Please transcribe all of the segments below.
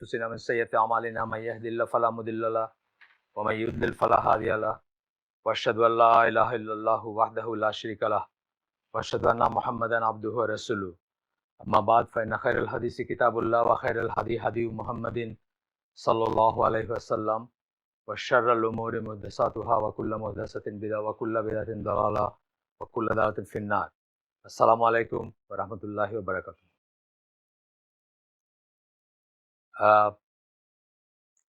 أنفسنا ومن سيئات أعمالنا من يهد الله فلا مضل له ومن يضلل فلا هادي له وأشهد أن لا إله إلا الله وحده لا شريك له وأشهد أن محمدا عبده ورسوله أما بعد فإن خير الحديث كتاب الله وخير الهدي هدي محمد صلى الله عليه وسلم وشر الأمور محدثاتها وكل محدثة بدعة وكل بدعة ضلالة وكل ضلالة في النار আসসালামু আলাইকুম ওয়া রাহমাতুল্লাহি ওয়া বারাকাতুহু।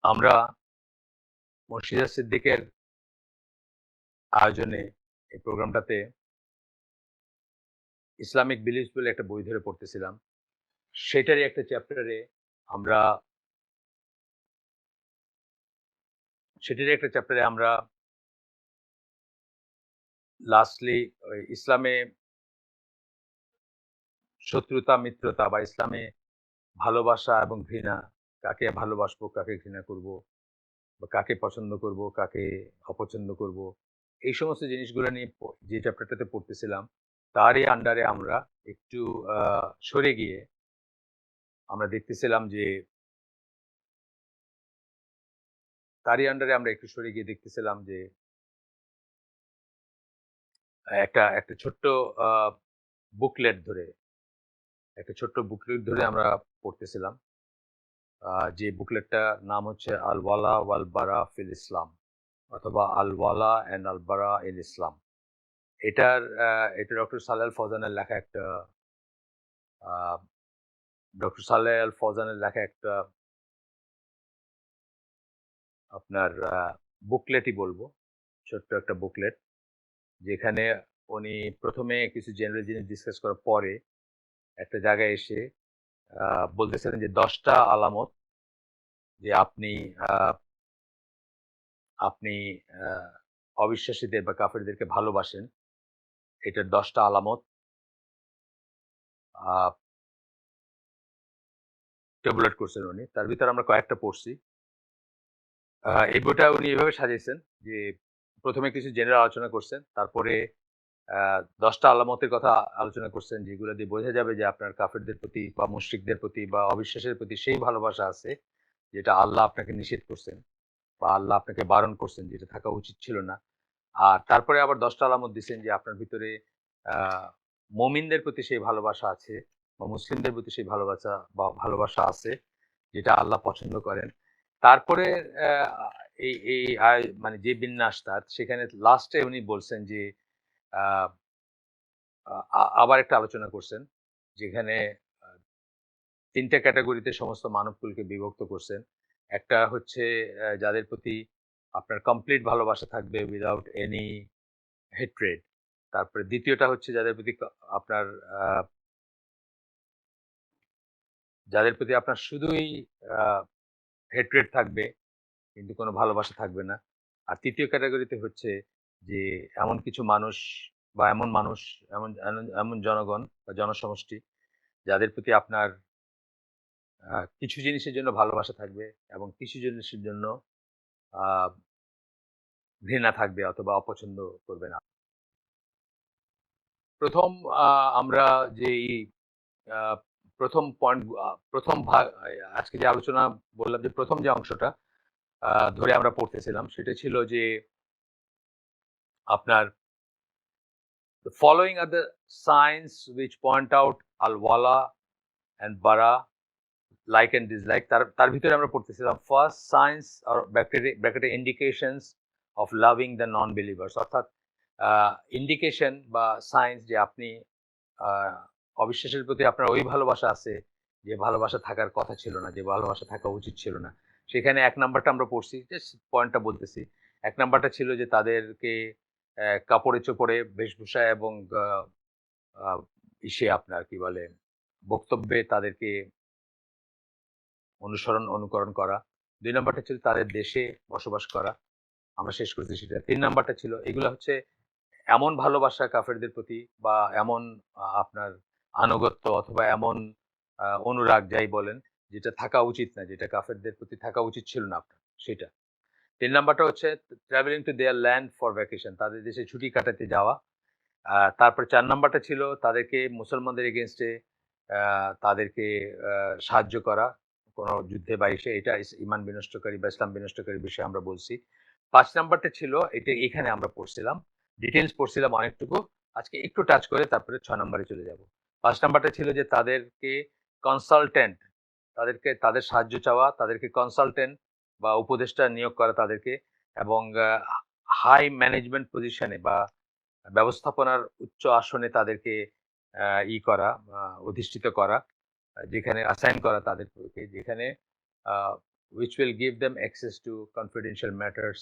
আমরা মুর্শিদা সিদ্দিকের আয়োজনে এই প্রোগ্রামটাতে ইসলামিক বিলিভস বলে একটা বই ধরে পড়তেছিলাম। সেটারই একটা চ্যাপ্টারে আমরা লাস্টলি ইসলামে শত্রুতা মিত্রতা বা ইসলামে ভালোবাসা এবং ঘৃণা, কাকে ভালোবাসবো, কাকে ঘৃণা করব, বা কাকে পছন্দ করব, কাকে অপছন্দ করব, এই সমস্ত জিনিসগুলো নিয়ে যে চ্যাপ্টারটাতে পড়তেছিলাম তারই আন্ডারে আমরা একটু সরে গিয়ে আমরা দেখতেছিলাম যে একটা ছোট্ট বুকলেট ধরে আমরা পড়তেছিলাম, যে বুকলেটটার নাম হচ্ছে আল ওয়ালা ওয়াল বারা ফিল ইসলাম অথবা আল ওয়ালা অ্যান্ড আল বারা ইন ইসলাম। এটা ডক্টর সালেহ আল ফৌজানের লেখা একটা আপনার বুকলেটই বলবো, ছোট্ট একটা বুকলেট, যেখানে উনি প্রথমে কিছু জেনারেল জিনিস ডিসকাস করার পরে একটা জায়গায় এসে বলতেছিলেন যে 10টা আলামত যে আপনি অবিশ্বাসীদের বা কাফেরদেরকে ভালোবাসেন, এটার 10টা আলামত টেবুলেট করছেন উনি। তার ভিতরে আমরা কয়েকটা পড়ছি। এই বইটা উনি এভাবে সাজিয়েছেন যে প্রথমে কিছু জেনারেল আলোচনা করছেন, তারপরে 10টা আলামতের কথা আলোচনা করছেন যেগুলো দিয়ে বোঝা যাবে যে আপনার কাফেরদের প্রতি বা মুশরিকদের প্রতি বা অবিশ্বাসের প্রতি সেই ভালোবাসা আছে যেটা আল্লাহ আপনাকে নিষেধ করছেন বা আল্লাহ আপনাকে বারণ করছেন, যেটা থাকা উচিত ছিল না। আর তারপরে আবার 10টা আলামত দিচ্ছেন যে আপনার ভিতরে মুমিনদের প্রতি সেই ভালোবাসা আছে বা মুসলিমদের প্রতি সেই ভালোবাসা আছে যেটা আল্লাহ পছন্দ করেন। তারপরে মানে যে বিন্যাস তার, সেখানে লাস্টে উনি বলছেন যে আবার একটা আলোচনা করছেন যেখানে 3টে ক্যাটাগরিতে সমস্ত মানবকুলকে বিভক্ত করছেন। একটা হচ্ছে যাদের প্রতি আপনার কমপ্লিট ভালোবাসা থাকবে উইদাউট এনি হেট্রেড। তারপরে দ্বিতীয়টা হচ্ছে যাদের প্রতি আপনার শুধুই হেট্রেড থাকবে কিন্তু কোনো ভালোবাসা থাকবে না। আর তৃতীয় ক্যাটাগরিতে হচ্ছে যে এমন কিছু মানুষ বা এমন জনগণ বা জনসমষ্টি যাদের প্রতি আপনার কিছু জিনিসের জন্য ভালোবাসা থাকবে এবং কিছু জিনিসের জন্য ঘৃণা থাকবে অথবা অপছন্দ করবে না। প্রথম আমরা যেই প্রথম ভাগ আজকে যে আলোচনা বললাম, যে প্রথম যে অংশটা ধরে আমরা পড়তেছিলাম সেটা ছিল যে আপনার the following are the signs which point out al-wala and bara, like and dislike. তার ভিতরে আমরা পড়তেছিলাম ফার্স্ট সাইন্স আর ব্র্যাকেটে indications of loving the non believers, অর্থাৎ ইন্ডিকেশন বা সাইন্স যে আপনি অবিশ্বাসের প্রতি আপনার ওই ভালোবাসা আছে যে ভালোবাসা থাকার কথা ছিল না, যে ভালোবাসা থাকা উচিত ছিল না। সেখানে 1 নাম্বারটা আমরা পড়ছি, যে পয়েন্টটা বলতেছি। 1 নাম্বারটা ছিল যে তাদেরকে কাপড়ে চোপড়ে বেশভূষা এবং আপনার কি বলে বক্তব্যে তাদেরকে অনুকরণ করা। 2 নাম্বারটা ছিল তাদের দেশে বসবাস করা, আমরা শেষ করছি সেটা। 3 নাম্বারটা ছিল এগুলো হচ্ছে এমন ভালোবাসা কাফেরদের প্রতি বা এমন আপনার আনুগত্য অথবা এমন অনুরাগ যাই বলেন যেটা থাকা উচিত না, যেটা কাফেরদের প্রতি থাকা উচিত ছিল না আপনার, সেটা। 3 নাম্বারটা হচ্ছে travelling to their land for vacation, তাদের দেশে ছুটি কাটাতে যাওয়া। তারপরে 4 নাম্বারটা ছিল তাদেরকে মুসলমানদের এগেনস্টে তাদেরকে সাহায্য করা, কোনো যুদ্ধে বা এটা ইমান বিনষ্টকারী বা ইসলাম বিনষ্টকারী বিষয়ে আমরা বলছি। ৫ নাম্বারটা ছিল এটা এখানে আমরা পড়ছিলাম। ডিটেইলস পড়ছিলাম অনেকটুকু। আজকে একটু টাচ করে তারপরে ৬ নাম্বারে চলে যাব। ৫ নাম্বারটা ছিল যে তাদেরকে কনসালটেন্ট, তাদেরকে তাদের সাহায্য চাওয়া, তাদেরকে কনসালটেন্ট বা উপদেষ্টা নিয়োগ করা তাদেরকে এবং হাই ম্যানেজমেন্ট পজিশনে বা ব্যবস্থাপনার উচ্চ আসনে তাদেরকে করা, অধিষ্ঠিত করা, যেখানে অ্যাসাইন করা তাদেরকে, যেখানে which will give them access to confidential matters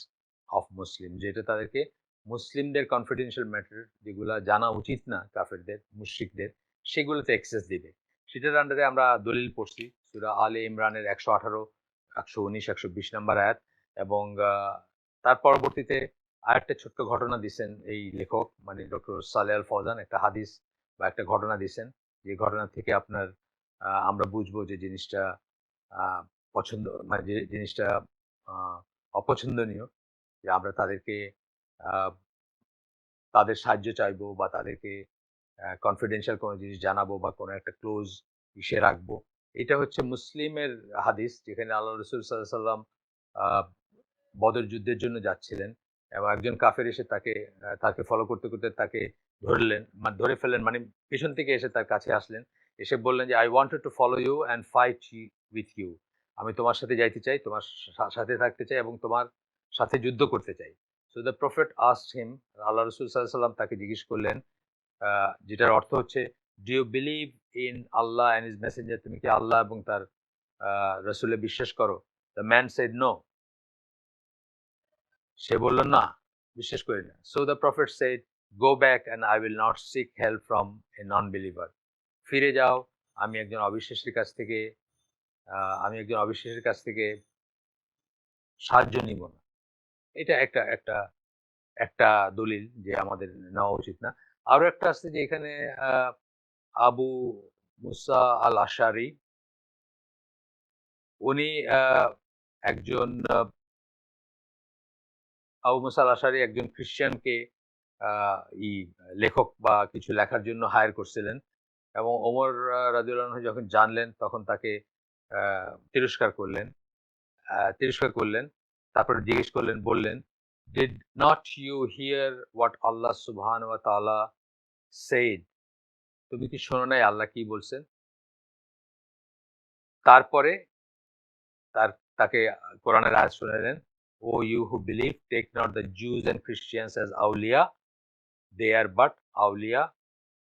of Muslim, যেটা তাদেরকে মুসলিমদের কনফিডেন্সিয়াল ম্যাটার যেগুলা জানা উচিত না কাফেরদের, মুশরিকদের, সেগুলোতে অ্যাক্সেস দিবে। সেটার আন্ডারে আমরা দলিল পড়ছি সূরা আলে ইমরানের ১১৮, ১১৯, ১২০ নাম্বার আয়াত এবং তার পরবর্তীতে আরেকটা ছোট্ট ঘটনা দিছেন এই লেখক মানে ডক্টর সালেহ আল ফওজান, একটা হাদিস বা একটা ঘটনা দিছেন, যে ঘটনা থেকে আপনার আমরা বুঝবো যে জিনিসটা পছন্দ মানে যে জিনিসটা অপছন্দনীয়, যে আমরা তাদেরকে তাদের সাহায্য চাইবো বা তাদেরকে কনফিডেন্সিয়াল কোনো জিনিস জানাবো বা কোনো একটা ক্লোজ ইসে রাখবো। এটা হচ্ছে মুসলিমের হাদিস, যেখানে আল্লাহ রসুল সাল্লাল্লাহু আলাইহি ওয়াসাল্লাম বদর যুদ্ধের জন্য যাচ্ছিলেন এবং একজন কাফের এসে তাকে ফলো করতে করতে তাকে ধরে ফেললেন, মানে পিছন থেকে এসে তার কাছে আসলেন, এসে বললেন যে I wanted to follow you and fight with you, আমি তোমার সাথে যাইতে চাই, তোমার সাথে থাকতে চাই এবং তোমার সাথে যুদ্ধ করতে চাই। So the prophet asked him, Allah রসুল সাল্লাল্লাহু আলাইহি ওয়াসাল্লাম তাকে জিজ্ঞেস করলেন, যেটার অর্থ হচ্ছে do you believe in Allah and his messenger, তুমি কি আল্লাহ এবং তার রসুলে বিশ্বাস করো? দ্য ম্যান সেড নো, সে বলল না, বিশ্বাস করি না। So the prophet said go back and I will not seek help from a non believer, ফিরে যাও, আমি একজন অবিশ্বাসীর কাছ থেকে সাহায্য নিব না। এটা একটা একটা একটা দলিল যে আমাদের নেওয়া উচিত না। আরো একটা আছে যে এখানে আবু মুসা আল আশারি, উনি একজন আবু মুসা আল আশারি একজন খ্রিস্টানকে ই লেখক বা কিছু লেখার জন্য হায়ার করছিলেন এবং ওমর রাদিয়াল্লাহু আনহু যখন জানলেন তখন তাকে তিরস্কার করলেন। তারপরে জিজ্ঞেস করলেন, বললেন, did not you hear what Allah সুবহানাহু ওয়া তাআলা সেইড, তুমি কি শোনো নাই আল্লাহ কি বলছেন? তারপরে তাকে কোরআনের আয়াত শোনালেন, O you who believe take not the Jews and Christians as আউলিয়া, দে আর বাট আউলিয়া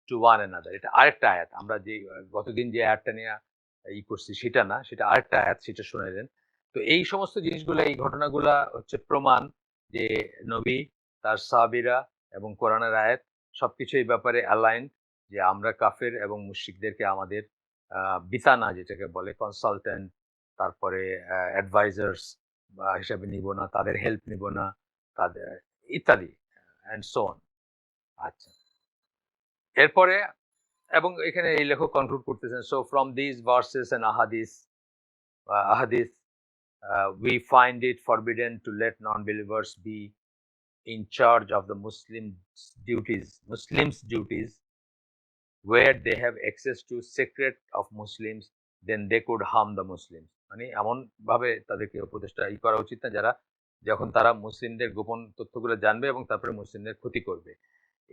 টু ওয়ান অ্যানাদার। এটা আরেকটা আয়াত, আমরা যে গতদিন যে আয়াতটা নিয়ে করছি সেটা না, সেটা আরেকটা আয়াত, সেটা শুনাইলেন। তো এই সমস্ত জিনিসগুলা, এই ঘটনাগুলা হচ্ছে প্রমাণ যে নবী, তার সাহাবীরা এবং কোরআনের আয়াত সবকিছু এই ব্যাপারে অ্যালাইন, যে আমরা কাফের এবং মুশরিকদেরকে আমাদের বিতানা যেটাকে বলে কনসালটেন্ট, তারপরে অ্যাডভাইজার্স হিসাবে নিব না, তাদের হেল্প নিব না, তাদের ইত্যাদি অ্যান্ড সো অন। আচ্ছা, এরপরে এবং এখানে এই লেখক কনক্লুড করতেছেন, so from this verses and আহাদিস we find it forbidden to let non-believers be in charge of the Muslims' duties where they have access to secret of Muslims, then they could harm the Muslims. মানে এমন ভাবে তাদেরকে উপদেষ্টা করা উচিত না যারা যখন তারা মুসলিমদের গোপন তথ্যগুলো জানবে এবং তারপরে মুসলিমদের ক্ষতি করবে।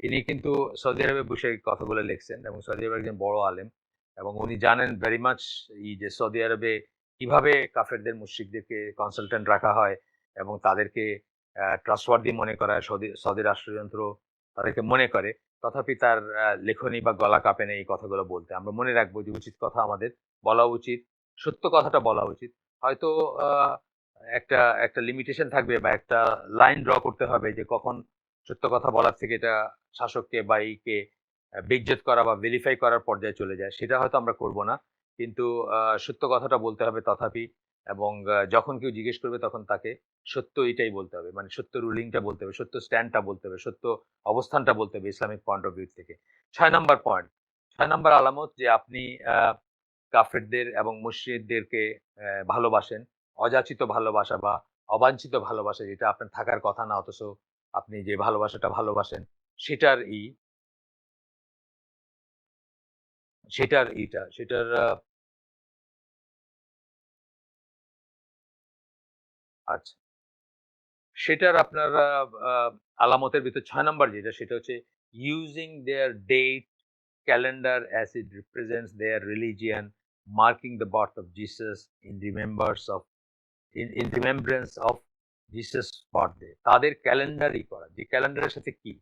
ইনি কিন্তু সৌদি আরবে বসে কথাগুলো লিখছেন এবং সৌদি আরবের একজন বড় আলেম এবং উনি জানেন ভেরি মাচ যে সৌদি আরবে কিভাবে কাফেরদের মুশরিকদেরকে কনসালটেন্ট রাখা হয় এবং তাদেরকে ট্রাস্টওয়ার্দি মনে করা হয়, সৌদি রাষ্ট্রযন্ত্র তাদেরকে মনে করে, তথাপি তার লেখনী বা গলা কাঁপে না এই কথাগুলো বলতে। আমরা মনে রাখবো যে উচিত কথা আমাদের বলা উচিত, সত্য কথাটা বলা উচিত। হয়তো একটা একটা লিমিটেশন থাকবে বা একটা লাইন ড্র করতে হবে যে কখন সত্য কথা বলার থেকে এটা শাসককে বা বেইজ্জত করা বা ভেরিফাই করার পর্যায়ে চলে যায়, সেটা হয়তো আমরা করব না। কিন্তু সত্য কথাটা বলতে হবে তথাপি, এবং যখন কেউ জিজ্ঞেস করবে তখন তাকে সত্য এটাই বলতে হবে, মানে সত্য রুলিংটা বলতে হবে, সত্য স্ট্যান্ডটা বলতে হবে, সত্য অবস্থানটা বলতে হবে ইসলামিক পয়েন্ট অফ ভিউ থেকে। ৬ নাম্বার পয়েন্ট, ৬ নাম্বার আলামত যে আপনি কাফেরদের এবং মুশরিকদেরকে ভালোবাসেন, অযাচিত ভালোবাসা বা অবাঞ্ছিত ভালোবাসা, যেটা আপনার থাকার কথা না অথচ আপনি যে ভালোবাসাটা ভালোবাসেন সেটার সেটার আচ্ছা, সেটার আপনারা আলামতের ভিতর ৬ নাম্বার যেটা সেটা হচ্ছে using their date calendar as it represents their religion, marking the birth of Jesus in remembers of in remembrance of Jesus birthday. তাদের ক্যালেন্ডারই করা। যে ক্যালেন্ডারের সাথে কি?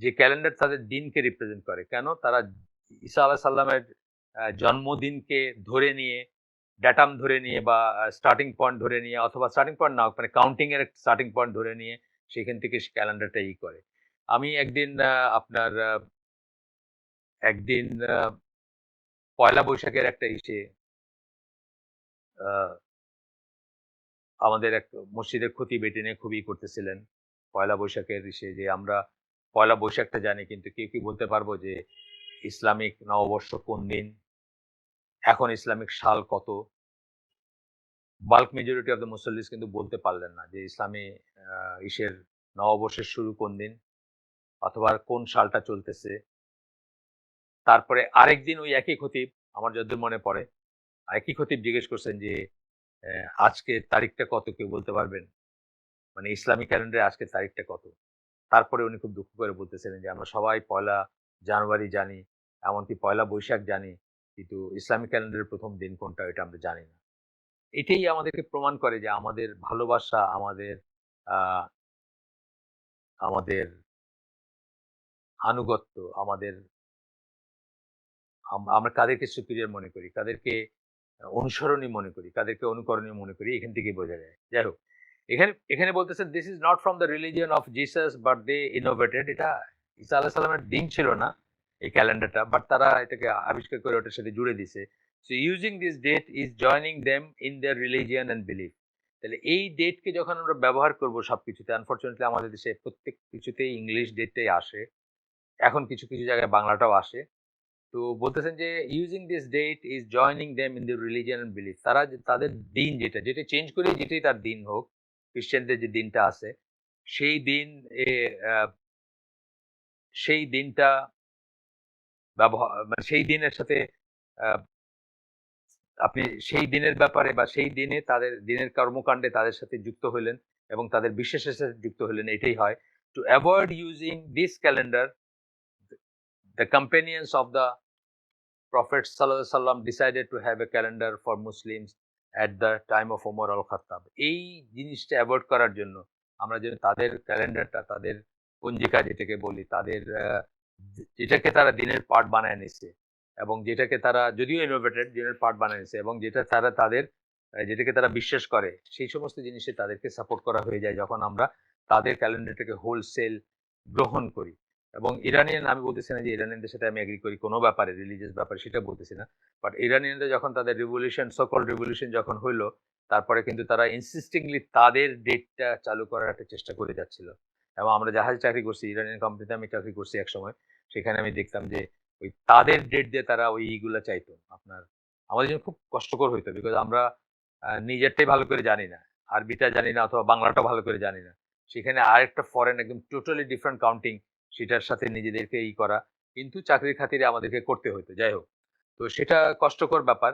যে ক্যালেন্ডার তাদের দিনকে রিপ্রেজেন্ট করে। কেন? তারা ঈসা আলাইহিস সালামের জন্মদিনকে ধরে নিয়ে, ড্যাটাম ধরে নিয়ে বা স্টার্টিং পয়েন্ট ধরে নিয়ে অথবা স্টার্টিং পয়েন্ট না মানে কাউন্টিং এর স্টার্টিং পয়েন্ট ধরে নিয়ে সেখান থেকে ক্যালেন্ডারটা করে। আমি একদিন আপনার একদিন পয়লা বৈশাখের একটা আ আমাদের এক মসজিদের খতিব এটি নিয়ে খুবই করতেছিলেন। পয়লা বৈশাখের যে আমরা পয়লা বৈশাখটা জানি কিন্তু কেউ কি বলতে পারবো যে ইসলামিক নববর্ষ কোন দিন? এখন ইসলামিক সাল কত? বাল্ক মেজরিটি অফ দ্য মুসল্লিস কিন্তু বলতে পারলেন না যে ইসলামী ইসের নববর্ষের শুরু কোন দিন অথবা কোন সালটা চলতেছে। তারপরে আরেকদিন ওই একই খতিব আমার যতদূর মনে পড়ে, একই খতিব জিজ্ঞেস করছেন যে আজকের তারিখটা কত কেউ বলতে পারবেন? মানে ইসলামিক ক্যালেন্ডারে আজকের তারিখটা কত? তারপরে উনি খুব দুঃখ করে বলতেছিলেন যে আমরা সবাই পয়লা জানুয়ারি জানি, এমনকি পয়লা বৈশাখ জানি, কিন্তু ইসলামিক ক্যালেন্ডারের প্রথম দিন কোনটা এটা আমরা জানি না। এটাই আমাদেরকে প্রমাণ করে যে আমাদের ভালোবাসা, আমাদের আহ আমাদের আনুগত্য, আমাদের আমরা কাদেরকে সুপিরিয়র মনে করি, কাদেরকে অনুসরণীয় মনে করি, কাদেরকে অনুকরণীয় মনে করি, এখান থেকেই বোঝা যায়। যাই হোক, এখানে এখানে বলতেছেন this is not from the religion of Jesus but they innovated. এটা ঈসা আলাইহিস সালামের দিন ছিল না এই ক্যালেন্ডারটা, বাট তারা এটাকে আবিষ্কার করে ওটার সাথে জুড়ে দিছে। So using this date is joining them in their religion and belief. তাহলে এই ডেটকে যখন আমরা ব্যবহার করব সবকিছুতে, আনফরচুনেটলি আমাদের দেশে প্রত্যেক কিছুতেই ইংলিশ ডেটটাই আসে। এখন কিছু কিছু জায়গায় বাংলাটাও আসে। তো বলতেছেন যে using this date is joining them in the religion and belief. তারা তাদের দিন যেটা চেঞ্জ করে যেটাই তার দিন হোক, খ্রিস্টানদের যে দিনটা আছে সেই দিন এ সেই দিনটা মানে সেই দিনের সাথে আহ, আপনি সেই দিনের ব্যাপারে বা সেই দিনে তাদের দিনের কর্মকাণ্ডে তাদের সাথে যুক্ত হইলেন এবং তাদের বিশ্বাসের সাথে যুক্ত হইলেন, এটাই হয়। To avoid using this calendar, the companions of the Prophet ﷺ decided to have a calendar for Muslims at the time of Umar al-Khattab. এই জিনিসটা অ্যাভয়েড করার জন্য আমরা যেন তাদের ক্যালেন্ডারটা, তাদের পঞ্জিকা যেটাকে বলি, তাদের যেটাকে তারা দিনের পার্ট বানায় নিছে এবং যেটাকে তারা যদিও ইনোভেটেড দিনের পার্ট বানায় নিছে এবং যেটা তারা তাদের যেটাকে তারা বিশ্বাস করে সেই সমস্ত জিনিসে তাদেরকে সাপোর্ট করা হয়ে যায় যখন আমরা তাদের ক্যালেন্ডারটাকে হোলসেল গ্রহণ করি। এবং ইরানিয়ান আমি বলতেছি না যে ইরানিয়ানদের সাথে আমি এগ্রি করি কোনো ব্যাপারে, রিলিজিয়াস ব্যাপারে সেটা বলতেছি না। বাট ইরানিয়ানরা যখন তাদের রিভলিউশন সকল রিভলিউশন যখন হইলো তারপরে কিন্তু তারা ইনসিস্টিংলি তাদের ডেটটা চালু করার একটা চেষ্টা করে যাচ্ছিল। এবং আমরা জাহাজে চাকরি করছি, ইরানিয়ান কোম্পানিতে আমি চাকরি করছি একসময়, সেখানে আমি দেখতাম যে ওই তাদের ডেট দিয়ে তারা ওই ইগুলা চাইতো আপনার। আমাদের জন্য খুব কষ্টকর হইতো বিকজ আমরা নিজেরটাই ভালো করে জানি না, আরবিটা জানি না অথবা বাংলাটাও ভালো করে জানি না। সেখানে আরেকটা ফরেন একদম টোটালি ডিফারেন্ট কাউন্টিং, সেটার সাথে নিজেদেরকে করা কিন্তু চাকরির খাতিরে আমাদেরকে করতে হতো। যাই হোক, তো সেটা কষ্টকর ব্যাপার।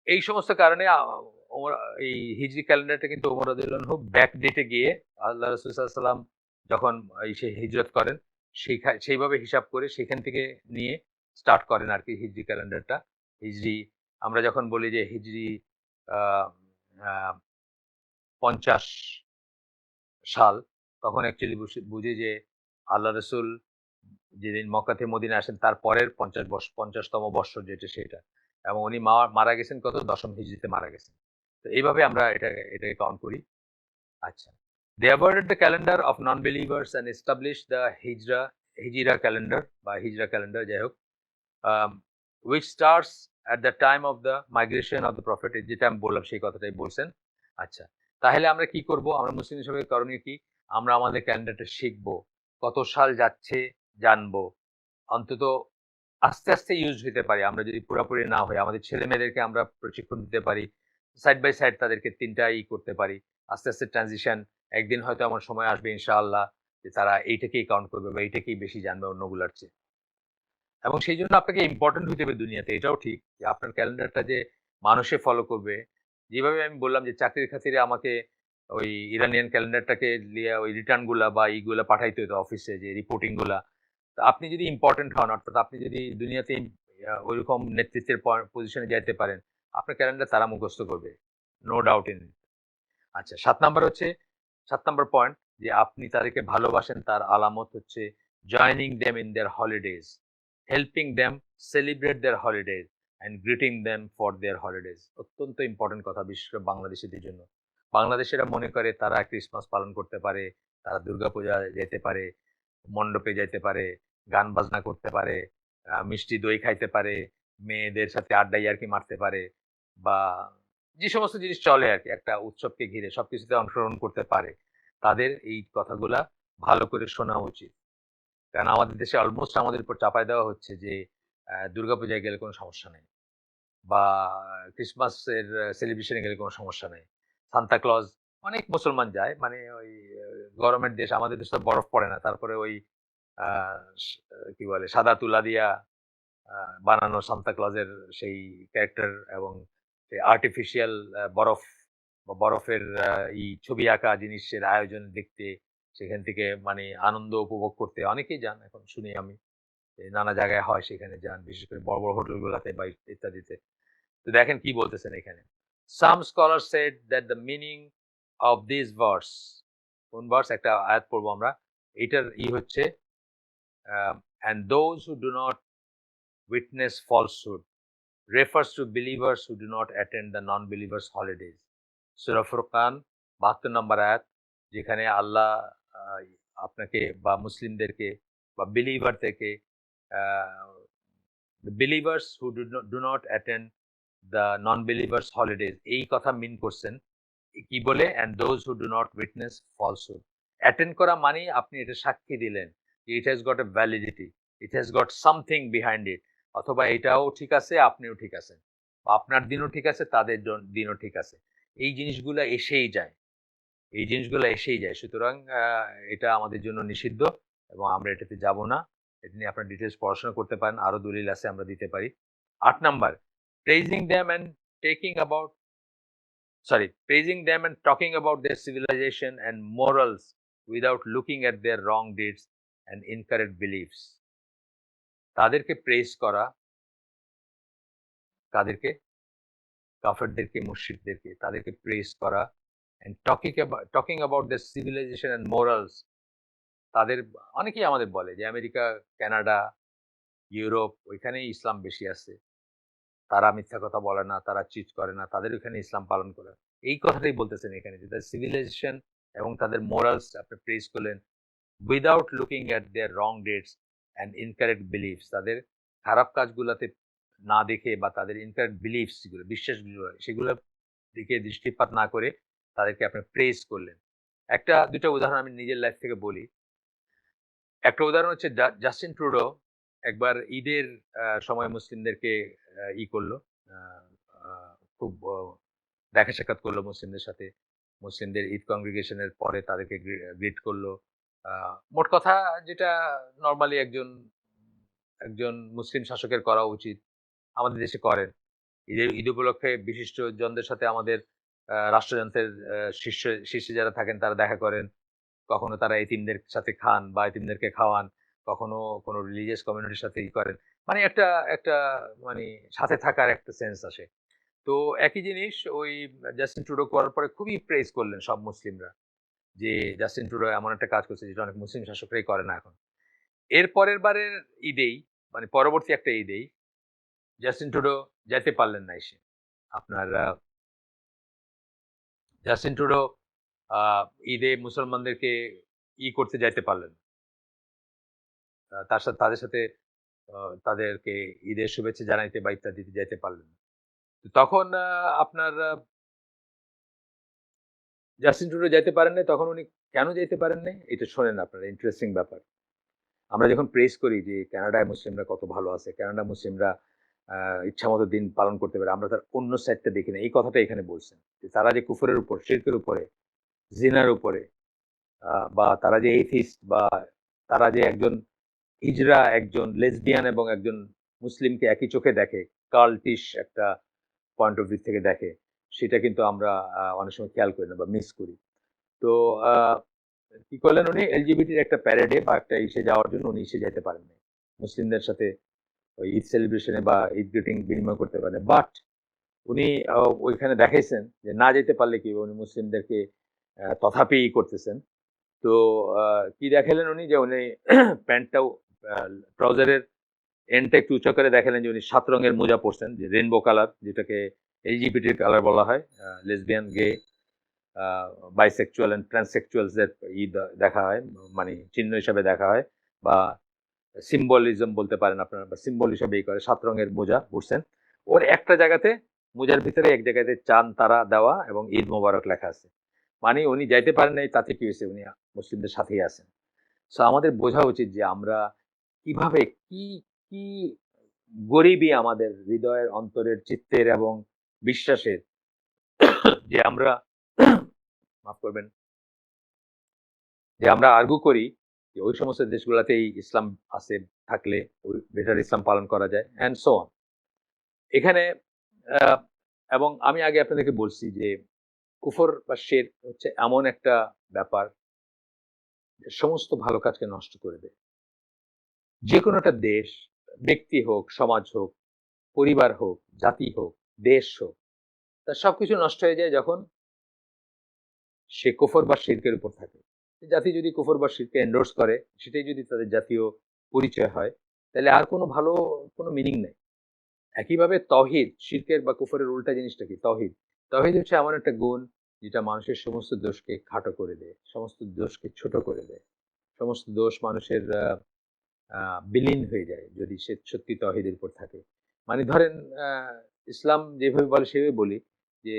এই সমস্ত কারণে এই হিজরি ক্যালেন্ডারটা কিন্তু ওমর রাদিয়াল্লাহু আনহু ব্যাক ডেটে গিয়ে আল্লাহ রাসূল সাল্লাল্লাহু আলাইহি ওয়াসাল্লাম যখন সে হিজরত করেন সেইভাবে হিসাব করে সেখান থেকে নিয়ে স্টার্ট করেন আর কি হিজরি ক্যালেন্ডারটা। হিজরি আমরা যখন বলি যে হিজরি আহ, আহ, 50 সাল, তখন অ্যাকচুয়ালি বুঝি যে আল্লাহ রসুল যেদিন মক্কা থেকে মদিনা আসেন তার পরের 50তম বর্ষ যেটা সেটা, এবং উনি মারা গেছেন কত 10ম হিজরিতে মারা গেছেন। তো এইভাবে আমরা এটাকে কাউন্ট করি। আচ্ছা, they avoided the calendar of non-believers and established the hijra calendar বা হিজরা ক্যালেন্ডার যাই হোক, which starts at the time of the migration of the prophet, যেটা আমি বললাম সেই কথাটাই বলছেন। আচ্ছা, তাহলে আমরা কি করব? আমরা মুসলিম হিসেবে করণীয় কি? আমরা আমাদের ক্যালেন্ডারটা শিখবো, কত সাল যাচ্ছে জানবো, অন্তত আস্তে আস্তে ইউজ হইতে পারি। আমরা যদি পুরোপুরি না হই আমাদের ছেলে মেয়েদেরকে আমরা প্রশিক্ষণ দিতে পারি, সাইড বাই সাইড তাদেরকে তিনটা করতে পারি, আস্তে আস্তে ট্রানজিশন। একদিন হয়তো এমন সময় আসবে ইনশাআল্লাহ যে তারা এইটাকেই কাউন্ট করবে বা এইটাকেই বেশি জানবে অন্যগুলোর চেয়ে। এবং সেই জন্য আপনাকে ইম্পর্টেন্ট হইতে হবে দুনিয়াতে, এটাও ঠিক যে আপনার ক্যালেন্ডারটা যে মানুষে ফলো করবে, যেভাবে আমি বললাম যে চাকরির খাতিরে আমাকে ওই ইরানিয়ান ক্যালেন্ডারটাকে নিয়ে ওই রিটার্নগুলা বা এইগুলা পাঠাইতে হতো অফিসে, যে রিপোর্টিংগুলা। তো আপনি যদি ইম্পর্টেন্ট হন, অর্থাৎ আপনি যদি দুনিয়াতে ওইরকম নেতৃত্বের পজিশনে যাইতে পারেন, আপনার ক্যালেন্ডার তারা মুখস্থ করবে, নো ডাউট ইন। আচ্ছা, 7 নাম্বার পয়েন্ট, যে আপনি তাদেরকে ভালোবাসেন তার আলামত হচ্ছে joining them in there holidays, helping them celebrate their holidays and greeting them for their holidays. অত্যন্ত ইম্পর্টেন্ট কথা, বিশেষ করে বাংলাদেশিদের জন্য। বাংলাদেশিরা মনে করে তারা ক্রিসমাস পালন করতে পারে, তারা দুর্গাপূজা যেতে পারে, মণ্ডপে যেতে পারে, গান বাজনা করতে পারে, মিষ্টি দই খাইতে পারে, মেয়েদের সাথে আড্ডা ইয়ার্কি মারতে পারে, বা যে সমস্ত জিনিস চলে আর কি একটা উৎসবকে ঘিরে সবকিছুতে অংশগ্রহণ করতে পারে। তাদের এই কথাগুলা ভালো করে শোনা উচিত। কারণ আমাদের দেশে অলমোস্ট আমাদের উপর চাপায় দেওয়া হচ্ছে যে দুর্গাপূজায় গেলে কোনো সমস্যা নেই, বা ক্রিসমাসের সেলিব্রেশনে গেলে কোনো সমস্যা নেই। সান্তা ক্লজ অনেক মুসলমান যায়, মানে ওই গরমের দেশ, আমাদের দেশে তো বরফ পড়ে না। তারপরে ওই আ কি বলে সাদা তুলা দিয়া বানানো সান্তা ক্লজের সেই ক্যারেক্টার এবং আর্টিফিশিয়াল বরফ বা বরফের ছবি আঁকা জিনিসের আয়োজন দেখতে, সেখান থেকে মানে আনন্দ উপভোগ করতে অনেকেই যান, এখন শুনি আমি নানা জায়গায় হয়, সেখানে যান, বিশেষ করে বড় বড় হোটেলগুলোতে বা ইত্যাদিতে। তো দেখেন কি বলতেছেন এখানে, some scholar said that the meaning of this verse, কোন ভার্স, একটা আয়াত পড়বো আমরা, এটার হচ্ছে and those who do not witness falsehood refers to believers who do not attend the non-believers holidays. সূরা ফুরকান ৭২ নম্বর আয়াত, যেখানে আল্লাহ আপনাকে বা মুসলিমদেরকে বা বিলিভারদেরকে believers who do not attend the non believers holidays এই কথা মিন করছেন কি বলে, and those who do not witness falsehood. Attend করা মানে আপনি এটা সাক্ষী দিলেন যে it has got a validity, it has got something behind it, অথবা এটাও ঠিক আছে, আপনিও ঠিক আছেন, আপনার দিনও ঠিক আছে, তাদের দিনও ঠিক আছে। এই জিনিসগুলো এসেই যায়, এই জিনিসগুলো এসেই যায়। সুতরাং এটা আমাদের জন্য নিষিদ্ধ এবং আমরা এটাতে যাব না। এটা নিয়ে আপনার ডিটেলস পড়াশোনা করতে পারেন, আরো দলিল আছে, আমরা দিতে পারি। ৮ number, praising them and taking about praising them and talking about their civilization and morals without looking at their wrong deeds and incorrect beliefs. তাদেরকে প্রেজ করা, কাদেরকে? কাফেরদেরকে, মুশরিকদেরকে, তাদেরকে প্রেজ করা, and talking about their civilization and morals. তাদের অনেকেই আমাদের বলে যে আমেরিকা, কানাডা, ইউরোপ ওইখানেই ইসলাম বেশি আছে, তারা মিথ্যা কথা বলে না, তারা চিট করে না, তাদের ওখানে ইসলাম পালন করে। এই কথাটাই বলতেছেন এখানে, যে তাদের সিভিলাইজেশন এবং তাদের মোরালস আপনি প্রেজ করলেন without looking at their wrong dates and incorrect beliefs, তাদের খারাপ কাজগুলোতে না দেখে বা তাদের ইনকারেক্ট বিলিফস যেগুলো, বিশ্বাসগুলো, সেগুলোর দিকে দৃষ্টিপাত না করে তাদেরকে আপনি প্রেজ করলেন। একটা দুটো উদাহরণ আমি নিজের লাইফ থেকে বলি। একটা উদাহরণ হচ্ছে জাস্টিন ট্রুডো একবার ঈদের সময় মুসলিমদেরকে করলো, খুব দেখা সাক্ষাৎ করলো মুসলিমদের সাথে, মুসলিমদের ঈদ কংগ্রিগেশনের পরে তাদেরকে গ্রিট করলো। মোট কথা যেটা নর্মালি একজন একজন মুসলিম শাসকের করা উচিত, আমাদের দেশে করেন। ঈদ উপলক্ষে বিশিষ্ট জনদের সাথে আমাদের রাষ্ট্রযন্ত্রের শীর্ষে যারা থাকেন তারা দেখা করেন, কখনো তারা এতিমদের সাথে খান বা এতিমদেরকে খাওয়ান, কখনো কোনো রিলিজিয়াস কমিউনিটির সাথে করেন, মানে একটা একটা মানে সাথে থাকার একটা সেন্স আসে। তো একই জিনিস ওই জাস্টিন ট্রুডো করার পরে খুবই প্রেজ করলেন সব মুসলিমরা, যে জাস্টিন ট্রুডো এমন একটা কাজ করছে যেটা অনেক মুসলিম শাসকরাই করে না এখন। এর পরের বারের ঈদেই, মানে পরবর্তী একটা ঈদেই জাস্টিন ট্রুডো যেতে পারলেন না এসে। আপনার জাস্টিন ট্রুডো ঈদে মুসলমানদেরকে করতে যাইতে পারলেন, তার সাথে তাদের সাথে তাদেরকে ঈদের শুভেচ্ছা জানাইতে বা ইত্যাদিতে যাইতে পারলেন। তখন আপনার জাস্টিন ট্রুডো যাইতে পারেন নাই, তখন উনি কেন যাইতে পারেন নাই এটা শোনেন আপনারা, ইন্টারেস্টিং ব্যাপার। আমরা যখন প্রেস করি যে কানাডায় মুসলিমরা কত ভালো আছে, কানাডা মুসলিমরা ইচ্ছামতো দিন পালন করতে পারে, আমরা তার অন্য সাইডটা দেখি না। এই কথাটা এখানে বলছেন যে তারা যে কুফরের উপর, শিরকের উপরে, জিনার উপরে, বা তারা যে এথিস্ট, বা তারা যে একজন হিজড়া, একজন লেসবিয়ান এবং একজন মুসলিমকে একই চোখে দেখে, কাল্টিশ একটা পয়েন্ট অফ ভিউ থেকে দেখে, সেটা কিন্তু আমরা অনেক সময় খেয়াল করি না বা মিস করি। তো আহ, কি করলেন উনি, এলজিবিটির একটা প্যারেডে বা একটা ইসে যাওয়ার জন্য উনি ইসে যেতে পারেন নাই, মুসলিমদের সাথে ওই ঈদ সেলিব্রেশনে বা ঈদ গ্রিটিং বিনিময় করতে পারেন, বাট উনি ওইখানে দেখাইছেন যে না যেতে পারলে কি উনি মুসলিমদেরকে তথাপি করতেছেন। তো কি দেখালেন উনি, যে উনি প্যান্টটাও ট্রাউজারের এন্ডটা একটু উঁচা করে দেখালেন, যে উনি 7 রঙের মোজা পরছেন, যে রেনবো কালার, যেটাকে এলজিবিটির কালার বলা হয়, লেসবিয়ান, গে, বাইসেক্সুয়াল অ্যান্ড ট্রান্সসেক্সুয়ালসদের দেখা হয়, মানে চিহ্ন হিসাবে দেখা হয়, বা সিম্বলিজম বলতে পারেন আপনারা, বা সিম্বল হিসাবে এই করে 7 রঙের মোজা পরছেন। ওর একটা জায়গাতে, মোজার ভিতরে এক জায়গাতে চাঁদ তারা দেওয়া এবং ঈদ মোবারক লেখা আছে। মানে উনি যাইতে পারেন নাই, তাতে কি হয়েছে, উনি মুসলিমদের সাথেই আছেন। সো আমাদের বোঝা উচিত যে আমরা কিভাবে, কি কি গরিবই আমাদের হৃদয়ের, অন্তরের, চিত্তের এবং বিশ্বাসের, যে আমরা মাফ করবেন, যে আমরা আর্গু করি যে ওই সমস্ত দেশগুলোতেই ইসলাম আছে, থাকলে ওই বেটার ইসলাম পালন করা যায়, অ্যান্ড সো অন। এখানে আহ, এবং আমি আগে আপনাদেরকে বলছি যে কুফর বা শিরক হচ্ছে এমন একটা ব্যাপার যে সমস্ত ভালো কাজকে নষ্ট করে দেয়। যে কোনো একটা দেশ, ব্যক্তি হোক, সমাজ হোক, পরিবার হোক, জাতি হোক, দেশ হোক, তার সবকিছু নষ্ট হয়ে যায় যখন সে কুফর বা শিরকের উপর থাকে। জাতি যদি কুফর বা শিরকে এন্ডোর্স করে, সেটাই যদি তাদের জাতীয় পরিচয় হয়, তাহলে আর কোনো ভালো কোনো মিনিং নেই। একইভাবে তৌহিদ, শিরকের বা কুফরের উল্টা জিনিসটা কি? তৌহিদ। তৌহিদ হচ্ছে এমন একটা গুণ যেটা মানুষের সমস্ত দোষকে খাটো করে দেয়, সমস্ত দোষকে ছোট করে দেয়, সমস্ত দোষ মানুষের বিলীন হয়ে যায় যদি সে সত্যি তৌহিদের উপর থাকে। মানে ধরেন, ইসলাম যেভাবে বলে সেভাবে বলি, যে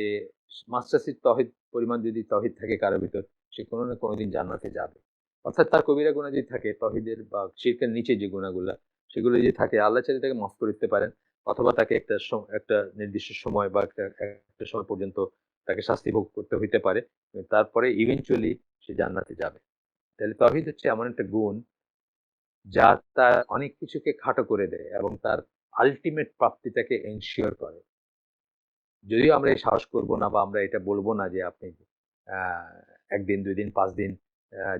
মাস্টারসির তৌহিদ পরিমাণ যদি তৌহিদ থাকে কারোর ভিতর, সে কোনো না কোনোদিন জান্নাতে যাবে। অর্থাৎ তার কবিরা গুণা যদি থাকে, তৌহিদের বা শিরকের নিচে যে গুণাগুলা, সেগুলো যদি থাকে, আল্লাহ চাইলে তাকে মাফ করে দিতে পারেন, অথবা তাকে একটা নির্দিষ্ট সময় বা একটা সময় পর্যন্ত তাকে শাস্তি ভোগ করতে হইতে পারে, তারপরে ইভেনচুয়ালি সে জান্নাতে যাবে। তাহলে তৌহিদ হচ্ছে এমন একটা গুণ যা তার অনেক কিছুকে খাটো করে দেয় এবং তার আল্টিমেট প্রাপ্তিটাকে এনশিওর করে। যদিও আমরা এই সাহস করব না, বা আমরা এটা বলবো না যে আপনি আহ, 1 দিন 2 দিন 5 দিন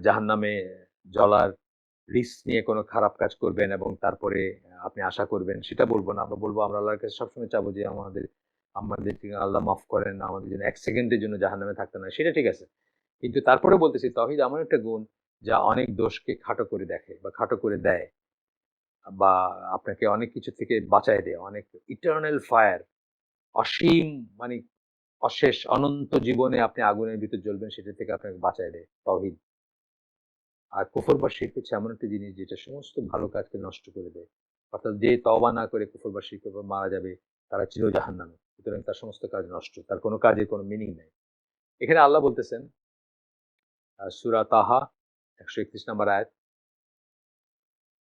জাহান্নামে জ্বলার রিস্ক নিয়ে কোনো খারাপ কাজ করবেন এবং তারপরে আপনি আশা করবেন, সেটা বলবো না। আমরা বলবো, আমরা আল্লাহর কাছে সবসময় চাবো যে আমাদের আল্লাহ মাফ করেন, আমাদের জন্য 1 সেকেন্ডের জন্য জাহান্নামে থাকতে না, সেটা ঠিক আছে। কিন্তু তারপরে বলতেছি, তৌহিদ এমন একটা গুণ যা অনেক দোষকে খাটো করে দেখে বা খাটো করে দেয়, বা আপনাকে অনেক কিছু থেকে বাঁচায় দেয়, অনেক ইটার্নাল ফায়ার, অসীম, মানে অশেষ অনন্ত জীবনে আপনি আগুনের ভিতর জ্বলবেন, সেটা থেকে আপনাকে বাঁচায় দেয় তৌহিদ। আর কুফর বা শিরক হচ্ছে এমন একটা জিনিস যেটা সমস্ত ভালো কাজকে নষ্ট করে দেয়। অর্থাৎ যে তওবা না করে কুফর বা শিরকের উপর মারা যাবে, তারা চির জাহান্নামে। সুতরাং তার সমস্ত কাজ নষ্ট, তার কোনো কাজের কোনো মিনিং নাই। এখানে আল্লাহ বলতেছেন, সূরা তাহা 131 নম্বর আয়াত,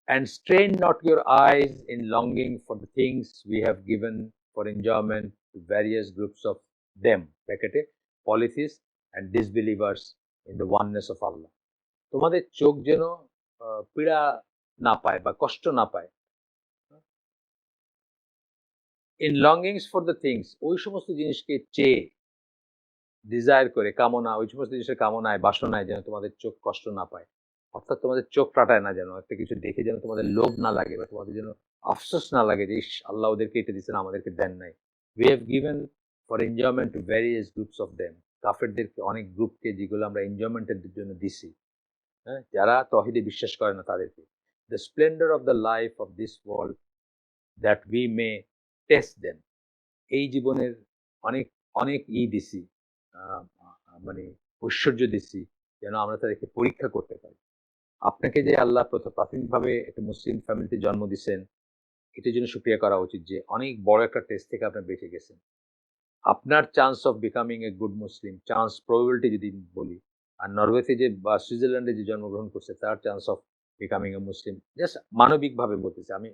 and strain not your eyes in longing for the things we have given for enjoyment to various groups of them, ব্র্যাকেটে, polytheists and disbelievers in the oneness of Allah. তোমাদের চোখ যেন পীড়া না পায় বা কষ্ট না পায়, ইন লঙ্গিংস ফর দ্য থিংস, ওই সমস্ত জিনিসকে চেয়ে, ডিজায়ার করে, কামনা, ওই সমস্ত জিনিসের কামনায়, বাসনায় যেন তোমাদের চোখ কষ্ট না পায়। অর্থাৎ তোমাদের চোখ কাটায় না, যেন একটা কিছু দেখে যেন তোমাদের লোভ না লাগে, বা তোমাদের যেন আফসোস না লাগে যে ইস, আল্লাহ ওদেরকে এটা দিচ্ছেন, আমাদেরকে দেন নাই। We have given for enjoyment to various groups of them, কাফেরদেরকে অনেক গ্রুপকে, যেগুলো আমরা এনজয়মেন্টের জন্য দিছি, হ্যাঁ, যারা তহিদে বিশ্বাস করে না তাদেরকে। The Splendor of the life of this world that we may test them, এই জীবনের অনেক অনেক দিছি, মানে ঐশ্বর্য দিছি, যেন আমরা তাদেরকে পরীক্ষা করতে পারি। আপনাকে যে আল্লাহ প্রাথমিকভাবে একটা মুসলিম ফ্যামিলিতে জন্ম দিচ্ছেন, এটার জন্য সুক্রিয়া করা উচিত যে অনেক বড় একটা টেস্ট থেকে আপনি বেঁচে গেছেন। আপনার chance of becoming a good Muslim, chance probability যদি বলি, আর নরওয়েতে যে বা সুইজারল্যান্ডে যে জন্মগ্রহণ করছে, তার chance of becoming a Muslim, just মানবিকভাবে বলতেছি আমি,